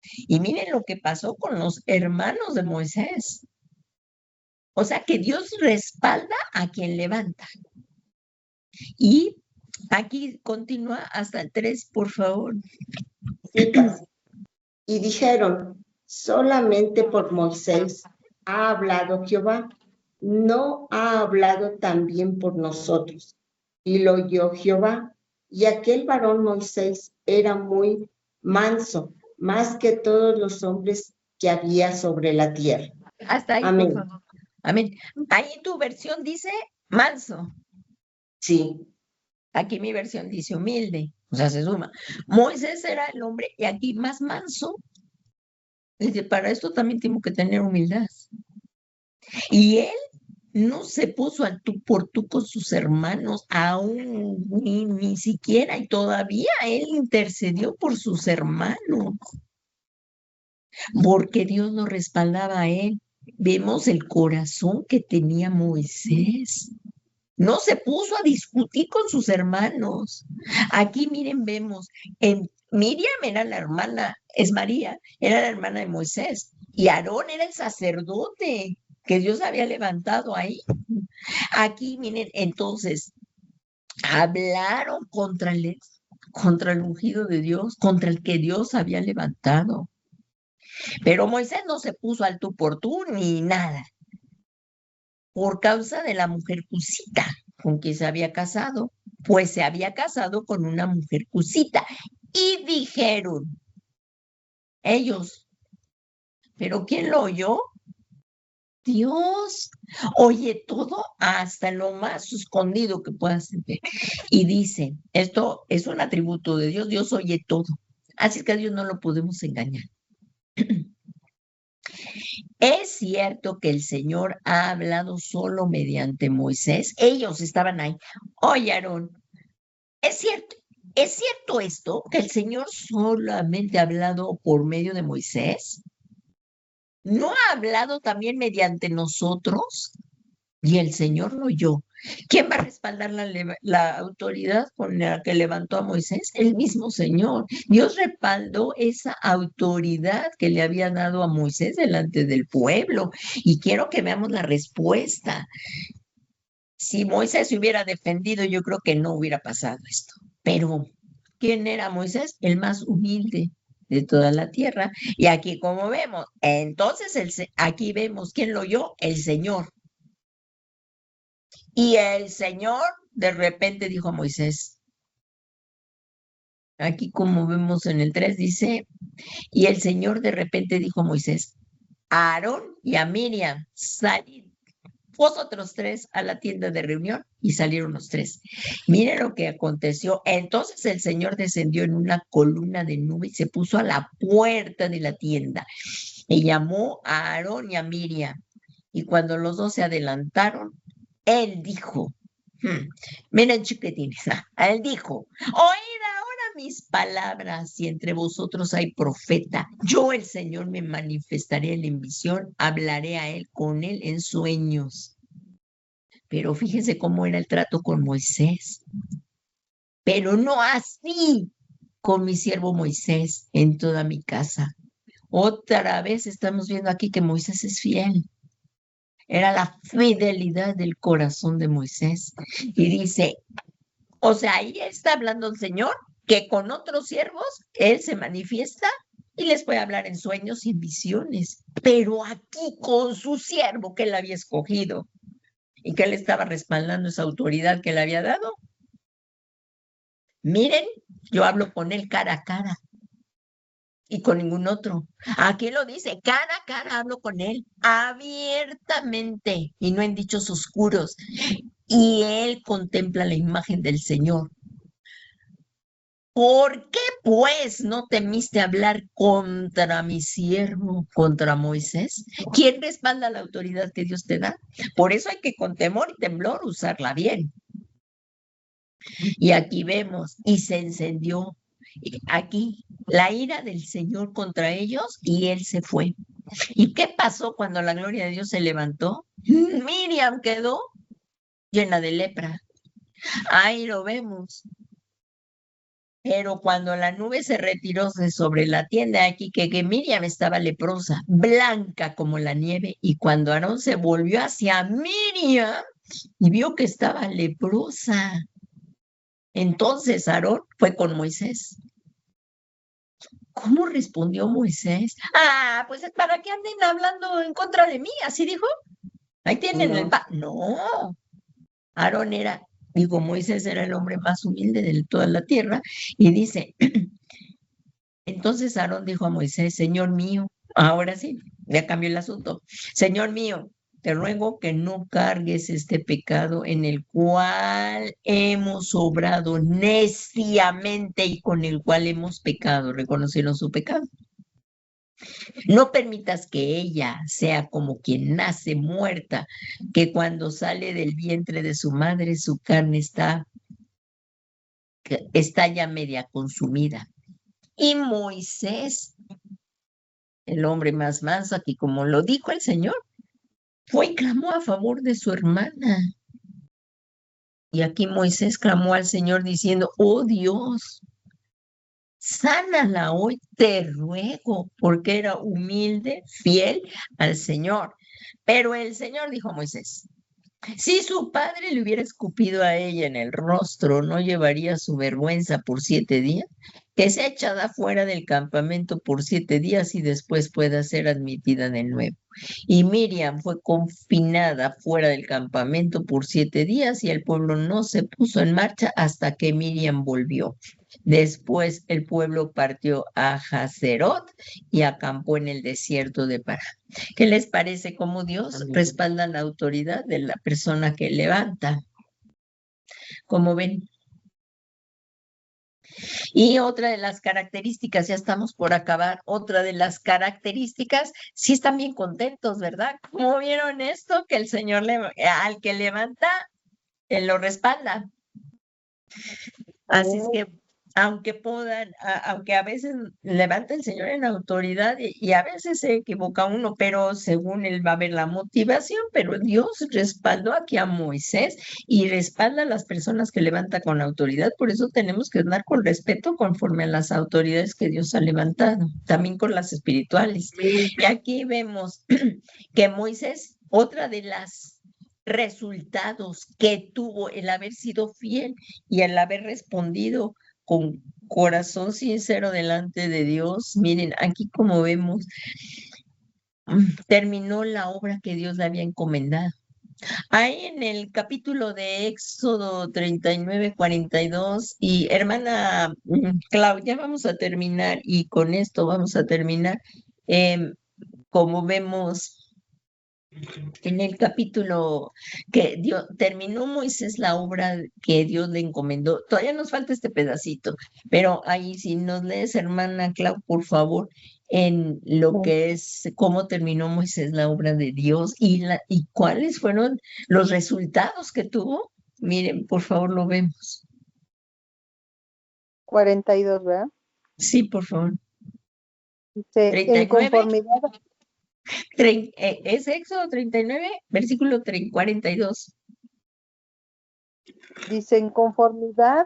Y miren lo que pasó con los hermanos de Moisés. O sea que Dios respalda a quien levanta. Y aquí continúa hasta el 3, por favor. Sí, pues. Y dijeron, solamente por Moisés ha hablado Jehová, no ha hablado también por nosotros. Y lo oyó Jehová, y aquel varón Moisés era muy manso, más que todos los hombres que había sobre la tierra. Hasta ahí, Amén. por favor. Amén. Ahí tu versión dice manso. Sí, Aquí mi versión dice humilde. O sea, se suma. Moisés era el hombre, y aquí más manso. Dice, para esto también tengo que tener humildad. Y él no se puso al tú por tú con sus hermanos, aún ni siquiera, y todavía él intercedió por sus hermanos, porque Dios lo respaldaba a él. Vemos el corazón que tenía Moisés. No se puso a discutir con sus hermanos. Aquí miren, vemos, Miriam era la hermana, es María, era la hermana de Moisés, y Aarón era el sacerdote que Dios había levantado ahí. Aquí miren, entonces, hablaron contra el ungido de Dios, contra el que Dios había levantado. Pero Moisés no se puso al tú por tú ni nada, por causa de la mujer cusita con quien se había casado, pues se había casado con una mujer cusita. Y dijeron ellos, ¿pero quién lo oyó? Dios oye todo hasta lo más escondido que puedas ver. Y dice, esto es un atributo de Dios, Dios oye todo. Así que a Dios no lo podemos engañar. Es cierto que el Señor ha hablado solo mediante Moisés. Ellos estaban ahí. Oye, Aarón, ¿es cierto esto? ¿Que el Señor solamente ha hablado por medio de Moisés? ¿No ha hablado también mediante nosotros? Y el Señor lo oyó. ¿Quién va a respaldar la autoridad con la que levantó a Moisés? El mismo Señor. Dios respaldó esa autoridad que le había dado a Moisés delante del pueblo. Y quiero que veamos la respuesta. Si Moisés se hubiera defendido, yo creo que no hubiera pasado esto. Pero, ¿quién era Moisés? El más humilde de toda la tierra. Y aquí, como vemos, entonces aquí vemos quién lo oyó, el Señor. Y el Señor de repente dijo a Moisés, aquí como vemos en el 3 dice, y el Señor de repente dijo a Moisés, a Aarón y a Miriam, salid vosotros tres a la tienda de reunión, y salieron los tres. Miren lo que aconteció. Entonces el Señor descendió en una columna de nube y se puso a la puerta de la tienda y llamó a Aarón y a Miriam. Y cuando los dos se adelantaron, él dijo, miren chiquitines, él dijo, oíd ahora mis palabras, si entre vosotros hay profeta, yo el Señor me manifestaré en visión, hablaré a él con él en sueños. Pero fíjense cómo era el trato con Moisés. Pero no así con mi siervo Moisés en toda mi casa. Otra vez estamos viendo aquí que Moisés es fiel. Era la fidelidad del corazón de Moisés. Y dice, o sea, ahí está hablando el Señor, que con otros siervos Él se manifiesta y les puede hablar en sueños y en visiones. Pero aquí con su siervo que Él había escogido y que Él estaba respaldando esa autoridad que le había dado. Miren, yo hablo con Él cara a cara. Y con ningún otro. Aquí lo dice, cara a cara hablo con él, abiertamente, y no en dichos oscuros. Y él contempla la imagen del Señor. ¿Por qué, pues, no temiste hablar contra mi siervo, contra Moisés? ¿Quién respalda la autoridad que Dios te da? Por eso hay que con temor y temblor usarla bien. Y aquí vemos, y se encendió aquí la ira del Señor contra ellos y él se fue. ¿Y qué pasó cuando la gloria de Dios se levantó? Miriam quedó llena de lepra. Ahí lo vemos. Pero cuando la nube se retiró de sobre la tienda, aquí que Miriam estaba leprosa, blanca como la nieve, y cuando Aarón se volvió hacia Miriam y vio que estaba leprosa, entonces Aarón fue con Moisés. ¿Cómo respondió Moisés? Pues es para que anden hablando en contra de mí, así dijo. Ahí tienen No. Aarón Moisés era el hombre más humilde de toda la tierra. Y dice, entonces Aarón dijo a Moisés, Señor mío, ahora sí, ya cambió el asunto. Señor mío, te ruego que no cargues este pecado en el cual hemos obrado neciamente y con el cual hemos pecado. Reconocieron su pecado. No permitas que ella sea como quien nace muerta, que cuando sale del vientre de su madre, su carne está ya media consumida. Y Moisés, el hombre más manso, aquí como lo dijo el Señor, fue y clamó a favor de su hermana. Y aquí Moisés clamó al Señor diciendo, oh Dios, sánala hoy, te ruego, porque era humilde, fiel al Señor. Pero el Señor dijo a Moisés, si su padre le hubiera escupido a ella en el rostro, ¿no llevaría su vergüenza por 7 días? que sea echada fuera del campamento por 7 días y después pueda ser admitida de nuevo. Y Miriam fue confinada fuera del campamento por 7 días y el pueblo no se puso en marcha hasta que Miriam volvió. Después el pueblo partió a Hazerot y acampó en el desierto de Parán. ¿Qué les parece cómo Dios respalda la autoridad de la persona que levanta? Como ven. Y otra de las características, ya estamos por acabar, otra de las características, sí están bien contentos, ¿verdad? ¿Cómo vieron esto? Que el Señor al que levanta, Él lo respalda. Así es que, aunque a veces levanta el Señor en autoridad y a veces se equivoca uno, pero según él va a ver la motivación, pero Dios respaldó aquí a Moisés y respalda a las personas que levanta con autoridad, por eso tenemos que andar con respeto conforme a las autoridades que Dios ha levantado, también con las espirituales. Y aquí vemos que Moisés, otra de las resultados que tuvo el haber sido fiel y el haber respondido con corazón sincero delante de Dios. Miren, aquí como vemos, terminó la obra que Dios le había encomendado. Ahí en el capítulo de Éxodo 39, 42, y hermana Claudia, vamos a terminar y con esto vamos a terminar. Como vemos en el capítulo que terminó Moisés la obra que Dios le encomendó. Todavía nos falta este pedacito, pero ahí si nos lees, hermana Clau, por favor, en lo que es cómo terminó Moisés la obra de Dios y cuáles fueron los resultados que tuvo. Miren, por favor, lo vemos. 42, ¿verdad? Sí, por favor. Dice, 39. en conformidad. Es Éxodo 39, versículo 42. Dice, en conformidad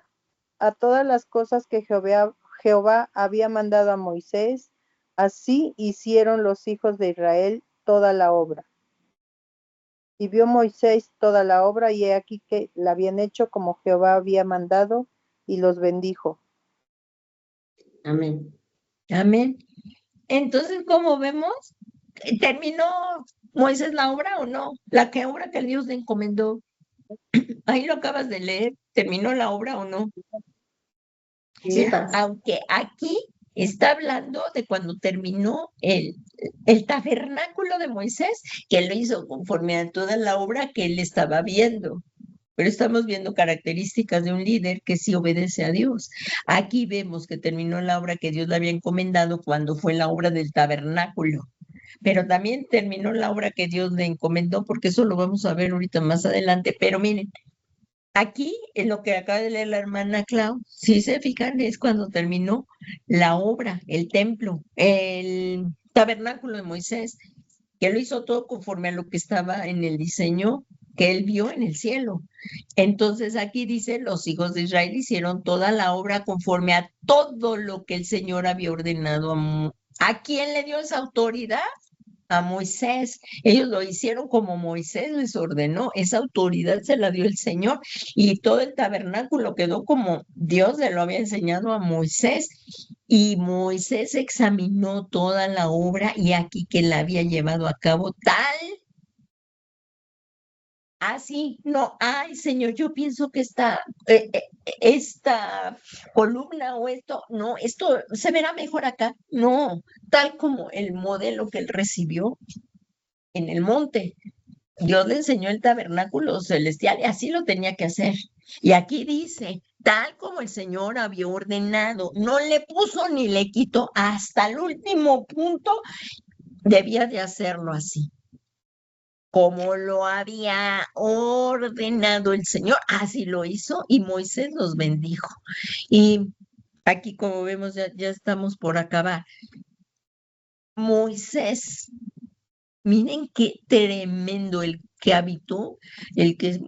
a todas las cosas que Jehová había mandado a Moisés, así hicieron los hijos de Israel toda la obra. Y vio Moisés toda la obra, y he aquí que la habían hecho como Jehová había mandado, y los bendijo. Amén. Amén. Entonces, como vemos, ¿terminó Moisés la obra o no? La obra que Dios le encomendó. Ahí lo acabas de leer. ¿Terminó la obra o no? Sí, aunque aquí está hablando de cuando terminó el tabernáculo de Moisés, que lo hizo conforme a toda la obra que él estaba viendo. Pero estamos viendo características de un líder que sí obedece a Dios. Aquí vemos que terminó la obra que Dios le había encomendado cuando fue la obra del tabernáculo. Pero también terminó la obra que Dios le encomendó, porque eso lo vamos a ver ahorita más adelante. Pero miren, aquí, en lo que acaba de leer la hermana Clau, si se fijan, es cuando terminó la obra, el templo, el tabernáculo de Moisés, que lo hizo todo conforme a lo que estaba en el diseño que él vio en el cielo. Entonces aquí dice, los hijos de Israel hicieron toda la obra conforme a todo lo que el Señor había ordenado. ¿A quién le dio esa autoridad? A Moisés. Ellos lo hicieron como Moisés les ordenó. Esa autoridad se la dio el Señor y todo el tabernáculo quedó como Dios le lo había enseñado a Moisés. Y Moisés examinó toda la obra y aquí que la había llevado a cabo tal. Así, no, ay Señor, yo pienso que esta columna o esto se verá mejor acá. No, tal como el modelo que él recibió en el monte. Dios le enseñó el tabernáculo celestial y así lo tenía que hacer. Y aquí dice, tal como el Señor había ordenado, no le puso ni le quitó, hasta el último punto debía de hacerlo así. Como lo había ordenado el Señor, así lo hizo y Moisés los bendijo. Y aquí, como vemos, ya estamos por acabar. Moisés, miren qué tremendo el que habitó, el que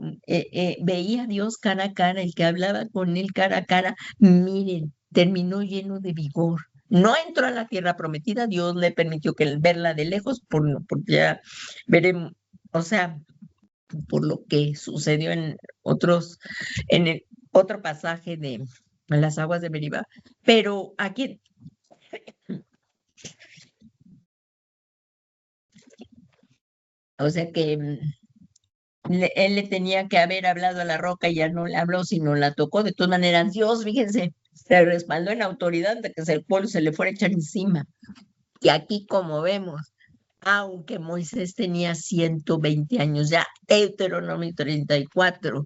veía a Dios cara a cara, el que hablaba con él cara a cara. Miren, terminó lleno de vigor. No entró a la tierra prometida, Dios le permitió verla de lejos, porque ya veremos, o sea, por lo que sucedió en el otro pasaje en las aguas de Meribá. Pero aquí, o sea que él le tenía que haber hablado a la roca y ya no le habló, sino la tocó. De todas maneras, Dios, fíjense, se respaldó en autoridad de que el pueblo se le fuera a echar encima. Y aquí, como vemos, aunque Moisés tenía 120 años, ya Deuteronomio 34,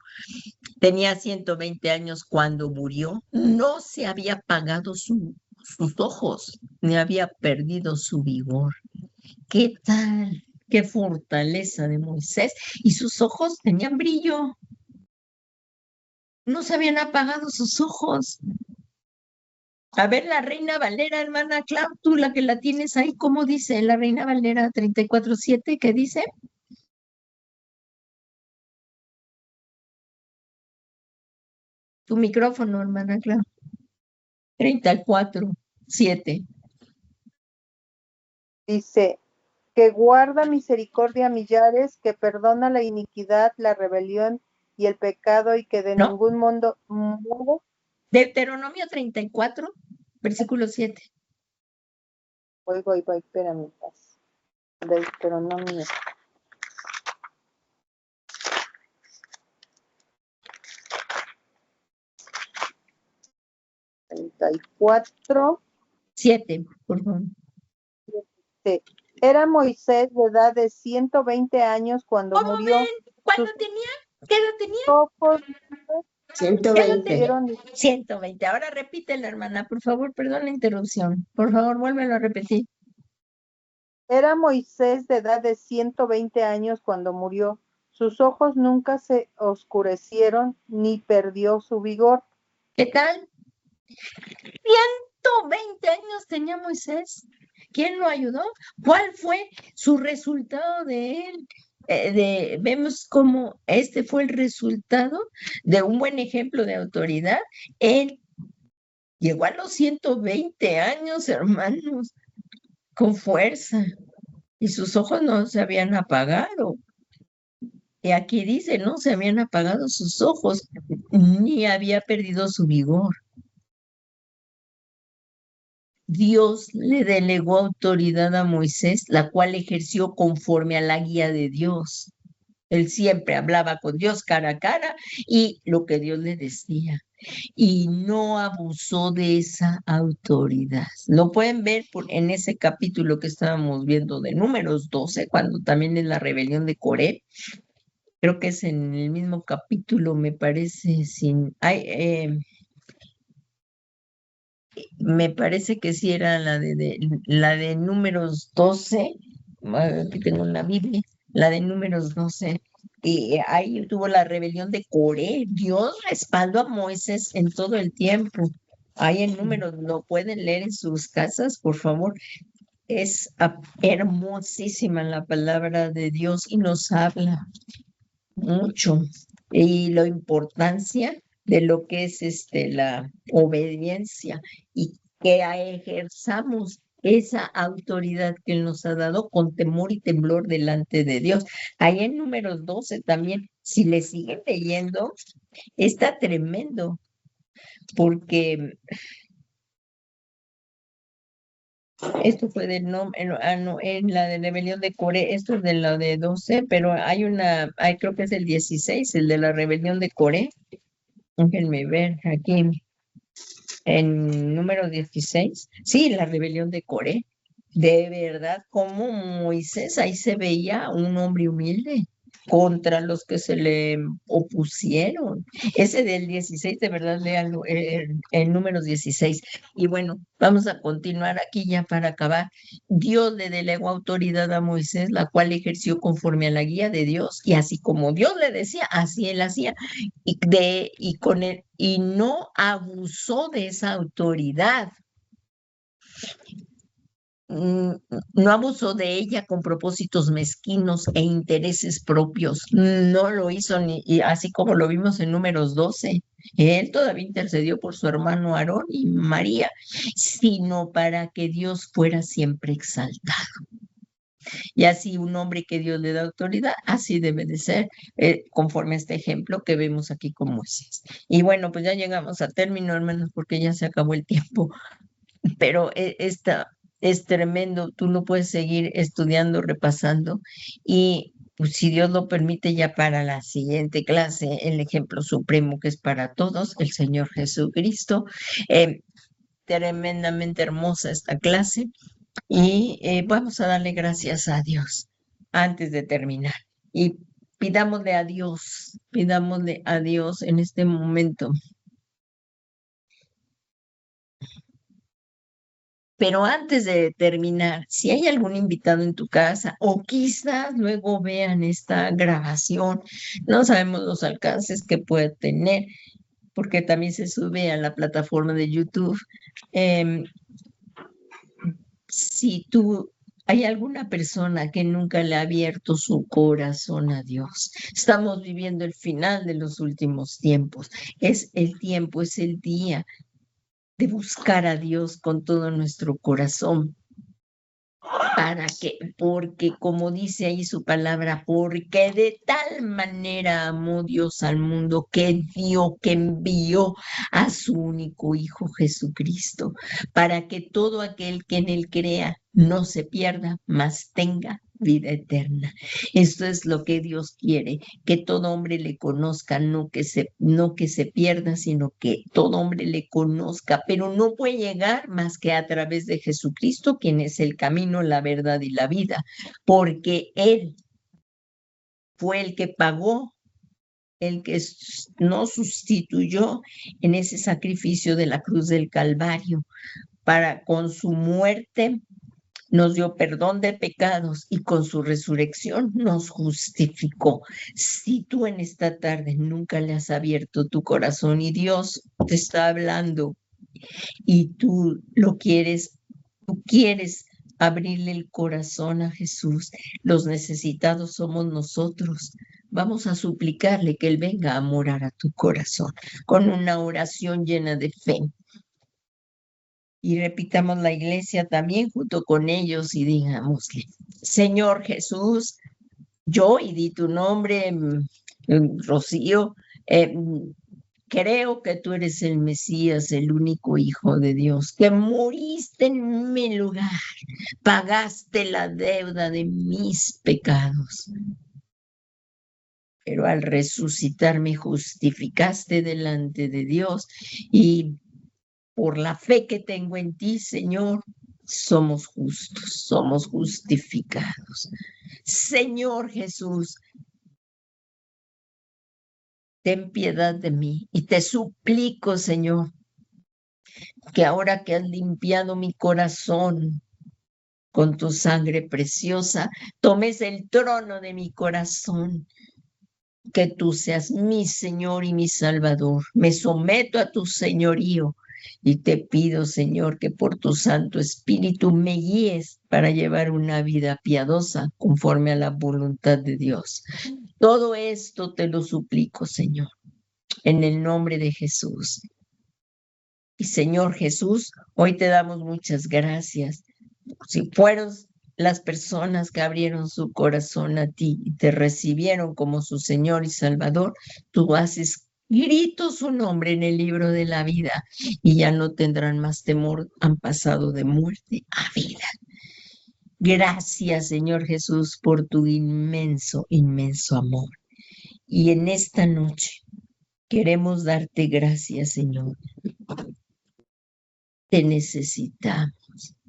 tenía 120 años cuando murió, no se había apagado sus ojos, ni había perdido su vigor. ¿Qué tal? Qué fortaleza de Moisés. Y sus ojos tenían brillo. No se habían apagado sus ojos. A ver, la Reina Valera, hermana Clau, tú la que la tienes ahí, ¿cómo dice la Reina Valera 34:7? ¿Qué dice? Tu micrófono, hermana Clau. 34:7. Dice, que guarda misericordia a millares, que perdona la iniquidad, la rebelión y el pecado, y que de ¿No? ningún modo... Deuteronomio 34, versículo 7. Voy, espérame. Deuteronomio. ¿34? 7, por favor. Era Moisés de edad de 120 años cuando ¿Cómo murió. ven? ¿Cuándo tenía? ¿Qué edad tenía? 120. 120. Ahora repítela, hermana, por favor, perdón la interrupción. Por favor, vuélvelo a repetir. Era Moisés de edad de 120 años cuando murió. Sus ojos nunca se oscurecieron ni perdió su vigor. ¿Qué tal? 120 años tenía Moisés. ¿Quién lo ayudó? ¿Cuál fue su resultado de él? Vemos cómo este fue el resultado de un buen ejemplo de autoridad. Él llegó a los 120 años, hermanos, con fuerza, y sus ojos no se habían apagado. Y aquí dice, no se habían apagado sus ojos, ni había perdido su vigor. Dios le delegó autoridad a Moisés, la cual ejerció conforme a la guía de Dios. Él siempre hablaba con Dios cara a cara y lo que Dios le decía. Y no abusó de esa autoridad. Lo pueden ver en ese capítulo que estábamos viendo de Números 12, cuando también es la rebelión de Coré. Creo que es en el mismo capítulo, me parece, me parece que sí era la de Números 12, aquí tengo la Biblia, la de Números 12, y ahí tuvo la rebelión de Coré. Dios respaldó a Moisés en todo el tiempo. Ahí en Números, lo pueden leer en sus casas, por favor. Es hermosísima la palabra de Dios y nos habla mucho. Y la importancia de lo que es la obediencia y que ejerzamos esa autoridad que Él nos ha dado con temor y temblor delante de Dios. Ahí en Números 12 también, si le siguen leyendo, está tremendo, porque esto fue en la de rebelión de Coré, esto es de la de 12, pero creo que es el 16, el de la rebelión de Coré. Déjenme ver aquí en número 16. Sí, la rebelión de Coré. De verdad, como Moisés ahí se veía un hombre humilde contra los que se le opusieron. Ese del 16, de verdad, léanlo, en números 16. Y bueno, vamos a continuar aquí ya para acabar. Dios le delegó autoridad a Moisés, la cual ejerció conforme a la guía de Dios, y así como Dios le decía, así él hacía, y no abusó de esa autoridad. No abusó de ella con propósitos mezquinos e intereses propios. No lo hizo, y así como lo vimos en Números 12. Él todavía intercedió por su hermano Aarón y María, sino para que Dios fuera siempre exaltado. Y así un hombre que Dios le da autoridad, así debe de ser, conforme a este ejemplo que vemos aquí con Moisés. Y bueno, pues ya llegamos a término, hermanos, porque ya se acabó el tiempo, pero esta es tremendo, tú lo puedes seguir estudiando, repasando, y pues, si Dios lo permite, ya para la siguiente clase, el ejemplo supremo que es para todos, el Señor Jesucristo. Tremendamente hermosa esta clase y vamos a darle gracias a Dios antes de terminar. Y pidámosle a Dios en este momento. Pero antes de terminar, si hay algún invitado en tu casa o quizás luego vean esta grabación, no sabemos los alcances que puede tener, porque también se sube a la plataforma de YouTube. Si hay alguna persona que nunca le ha abierto su corazón a Dios, estamos viviendo el final de los últimos tiempos. Es el tiempo, es el día de buscar a Dios con todo nuestro corazón. Porque como dice ahí su palabra, porque de tal manera amó Dios al mundo que envió a su único Hijo Jesucristo, para que todo aquel que en él crea no se pierda, mas tenga vida eterna. Esto es lo que Dios quiere, que todo hombre le conozca, no que se pierda, sino que todo hombre le conozca, pero no puede llegar más que a través de Jesucristo, quien es el camino, la verdad y la vida, porque Él fue el que pagó, el que nos sustituyó en ese sacrificio de la cruz del Calvario, para con su muerte nos dio perdón de pecados y con su resurrección nos justificó. Si tú en esta tarde nunca le has abierto tu corazón y Dios te está hablando y tú quieres abrirle el corazón a Jesús, los necesitados somos nosotros. Vamos a suplicarle que Él venga a morar a tu corazón con una oración llena de fe. Y repitamos la iglesia también junto con ellos y digámosle, Señor Jesús, yo y di tu nombre, Rocío, creo que tú eres el Mesías, el único Hijo de Dios, que moriste en mi lugar, pagaste la deuda de mis pecados. Pero al resucitar me justificaste delante de Dios y por la fe que tengo en ti, Señor, somos justos, somos justificados. Señor Jesús, ten piedad de mí y te suplico, Señor, que ahora que has limpiado mi corazón con tu sangre preciosa, tomes el trono de mi corazón, que tú seas mi Señor y mi Salvador. Me someto a tu señorío. Y te pido, Señor, que por tu Santo Espíritu me guíes para llevar una vida piadosa conforme a la voluntad de Dios. Todo esto te lo suplico, Señor, en el nombre de Jesús. Y Señor Jesús, hoy te damos muchas gracias. Si fueron las personas que abrieron su corazón a ti y te recibieron como su Señor y Salvador, tú haces grito su nombre en el libro de la vida y ya no tendrán más temor, han pasado de muerte a vida. Gracias, Señor Jesús, por tu inmenso, inmenso amor. Y en esta noche queremos darte gracias, Señor. Te necesitamos.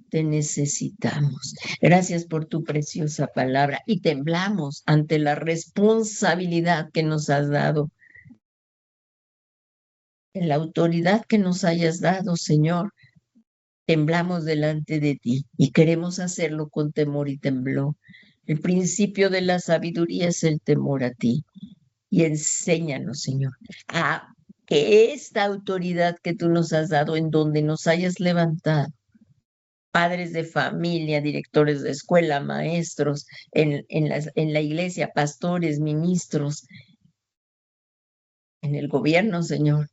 Te necesitamos. Gracias por tu preciosa palabra y temblamos ante la responsabilidad que nos has dado, en la autoridad que nos hayas dado, Señor. Temblamos delante de ti y queremos hacerlo con temor y temblor. El principio de la sabiduría es el temor a ti. Y enséñanos, Señor, a que esta autoridad que tú nos has dado, en donde nos hayas levantado, padres de familia, directores de escuela, maestros, en la iglesia, pastores, ministros, en el gobierno, Señor,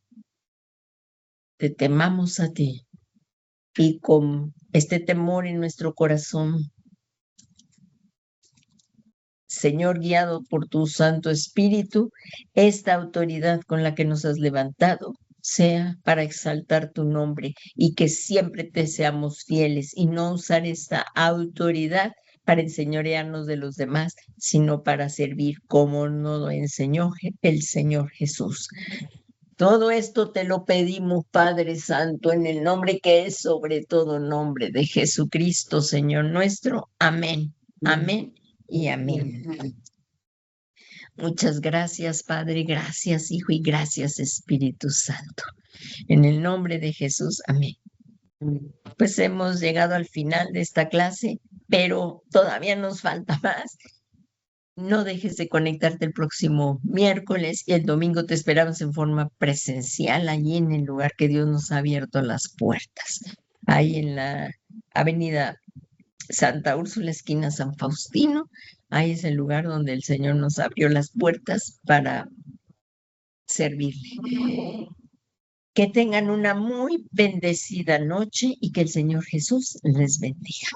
te temamos a ti y con este temor en nuestro corazón Señor, guiado por tu Santo Espíritu, esta autoridad con la que nos has levantado sea para exaltar tu nombre y que siempre te seamos fieles y no usar esta autoridad para enseñorearnos de los demás, sino para servir como nos lo enseñó el Señor Jesús. Todo esto te lo pedimos, Padre Santo, en el nombre que es sobre todo nombre de Jesucristo, Señor nuestro. Amén, amén y amén. Muchas gracias, Padre, gracias, Hijo, y gracias, Espíritu Santo. En el nombre de Jesús, amén. Pues hemos llegado al final de esta clase, pero todavía nos falta más. No dejes de conectarte el próximo miércoles y el domingo te esperamos en forma presencial allí en el lugar que Dios nos ha abierto las puertas. Ahí en la avenida Santa Úrsula, esquina San Faustino. Ahí es el lugar donde el Señor nos abrió las puertas para servirle. Que tengan una muy bendecida noche y que el Señor Jesús les bendiga.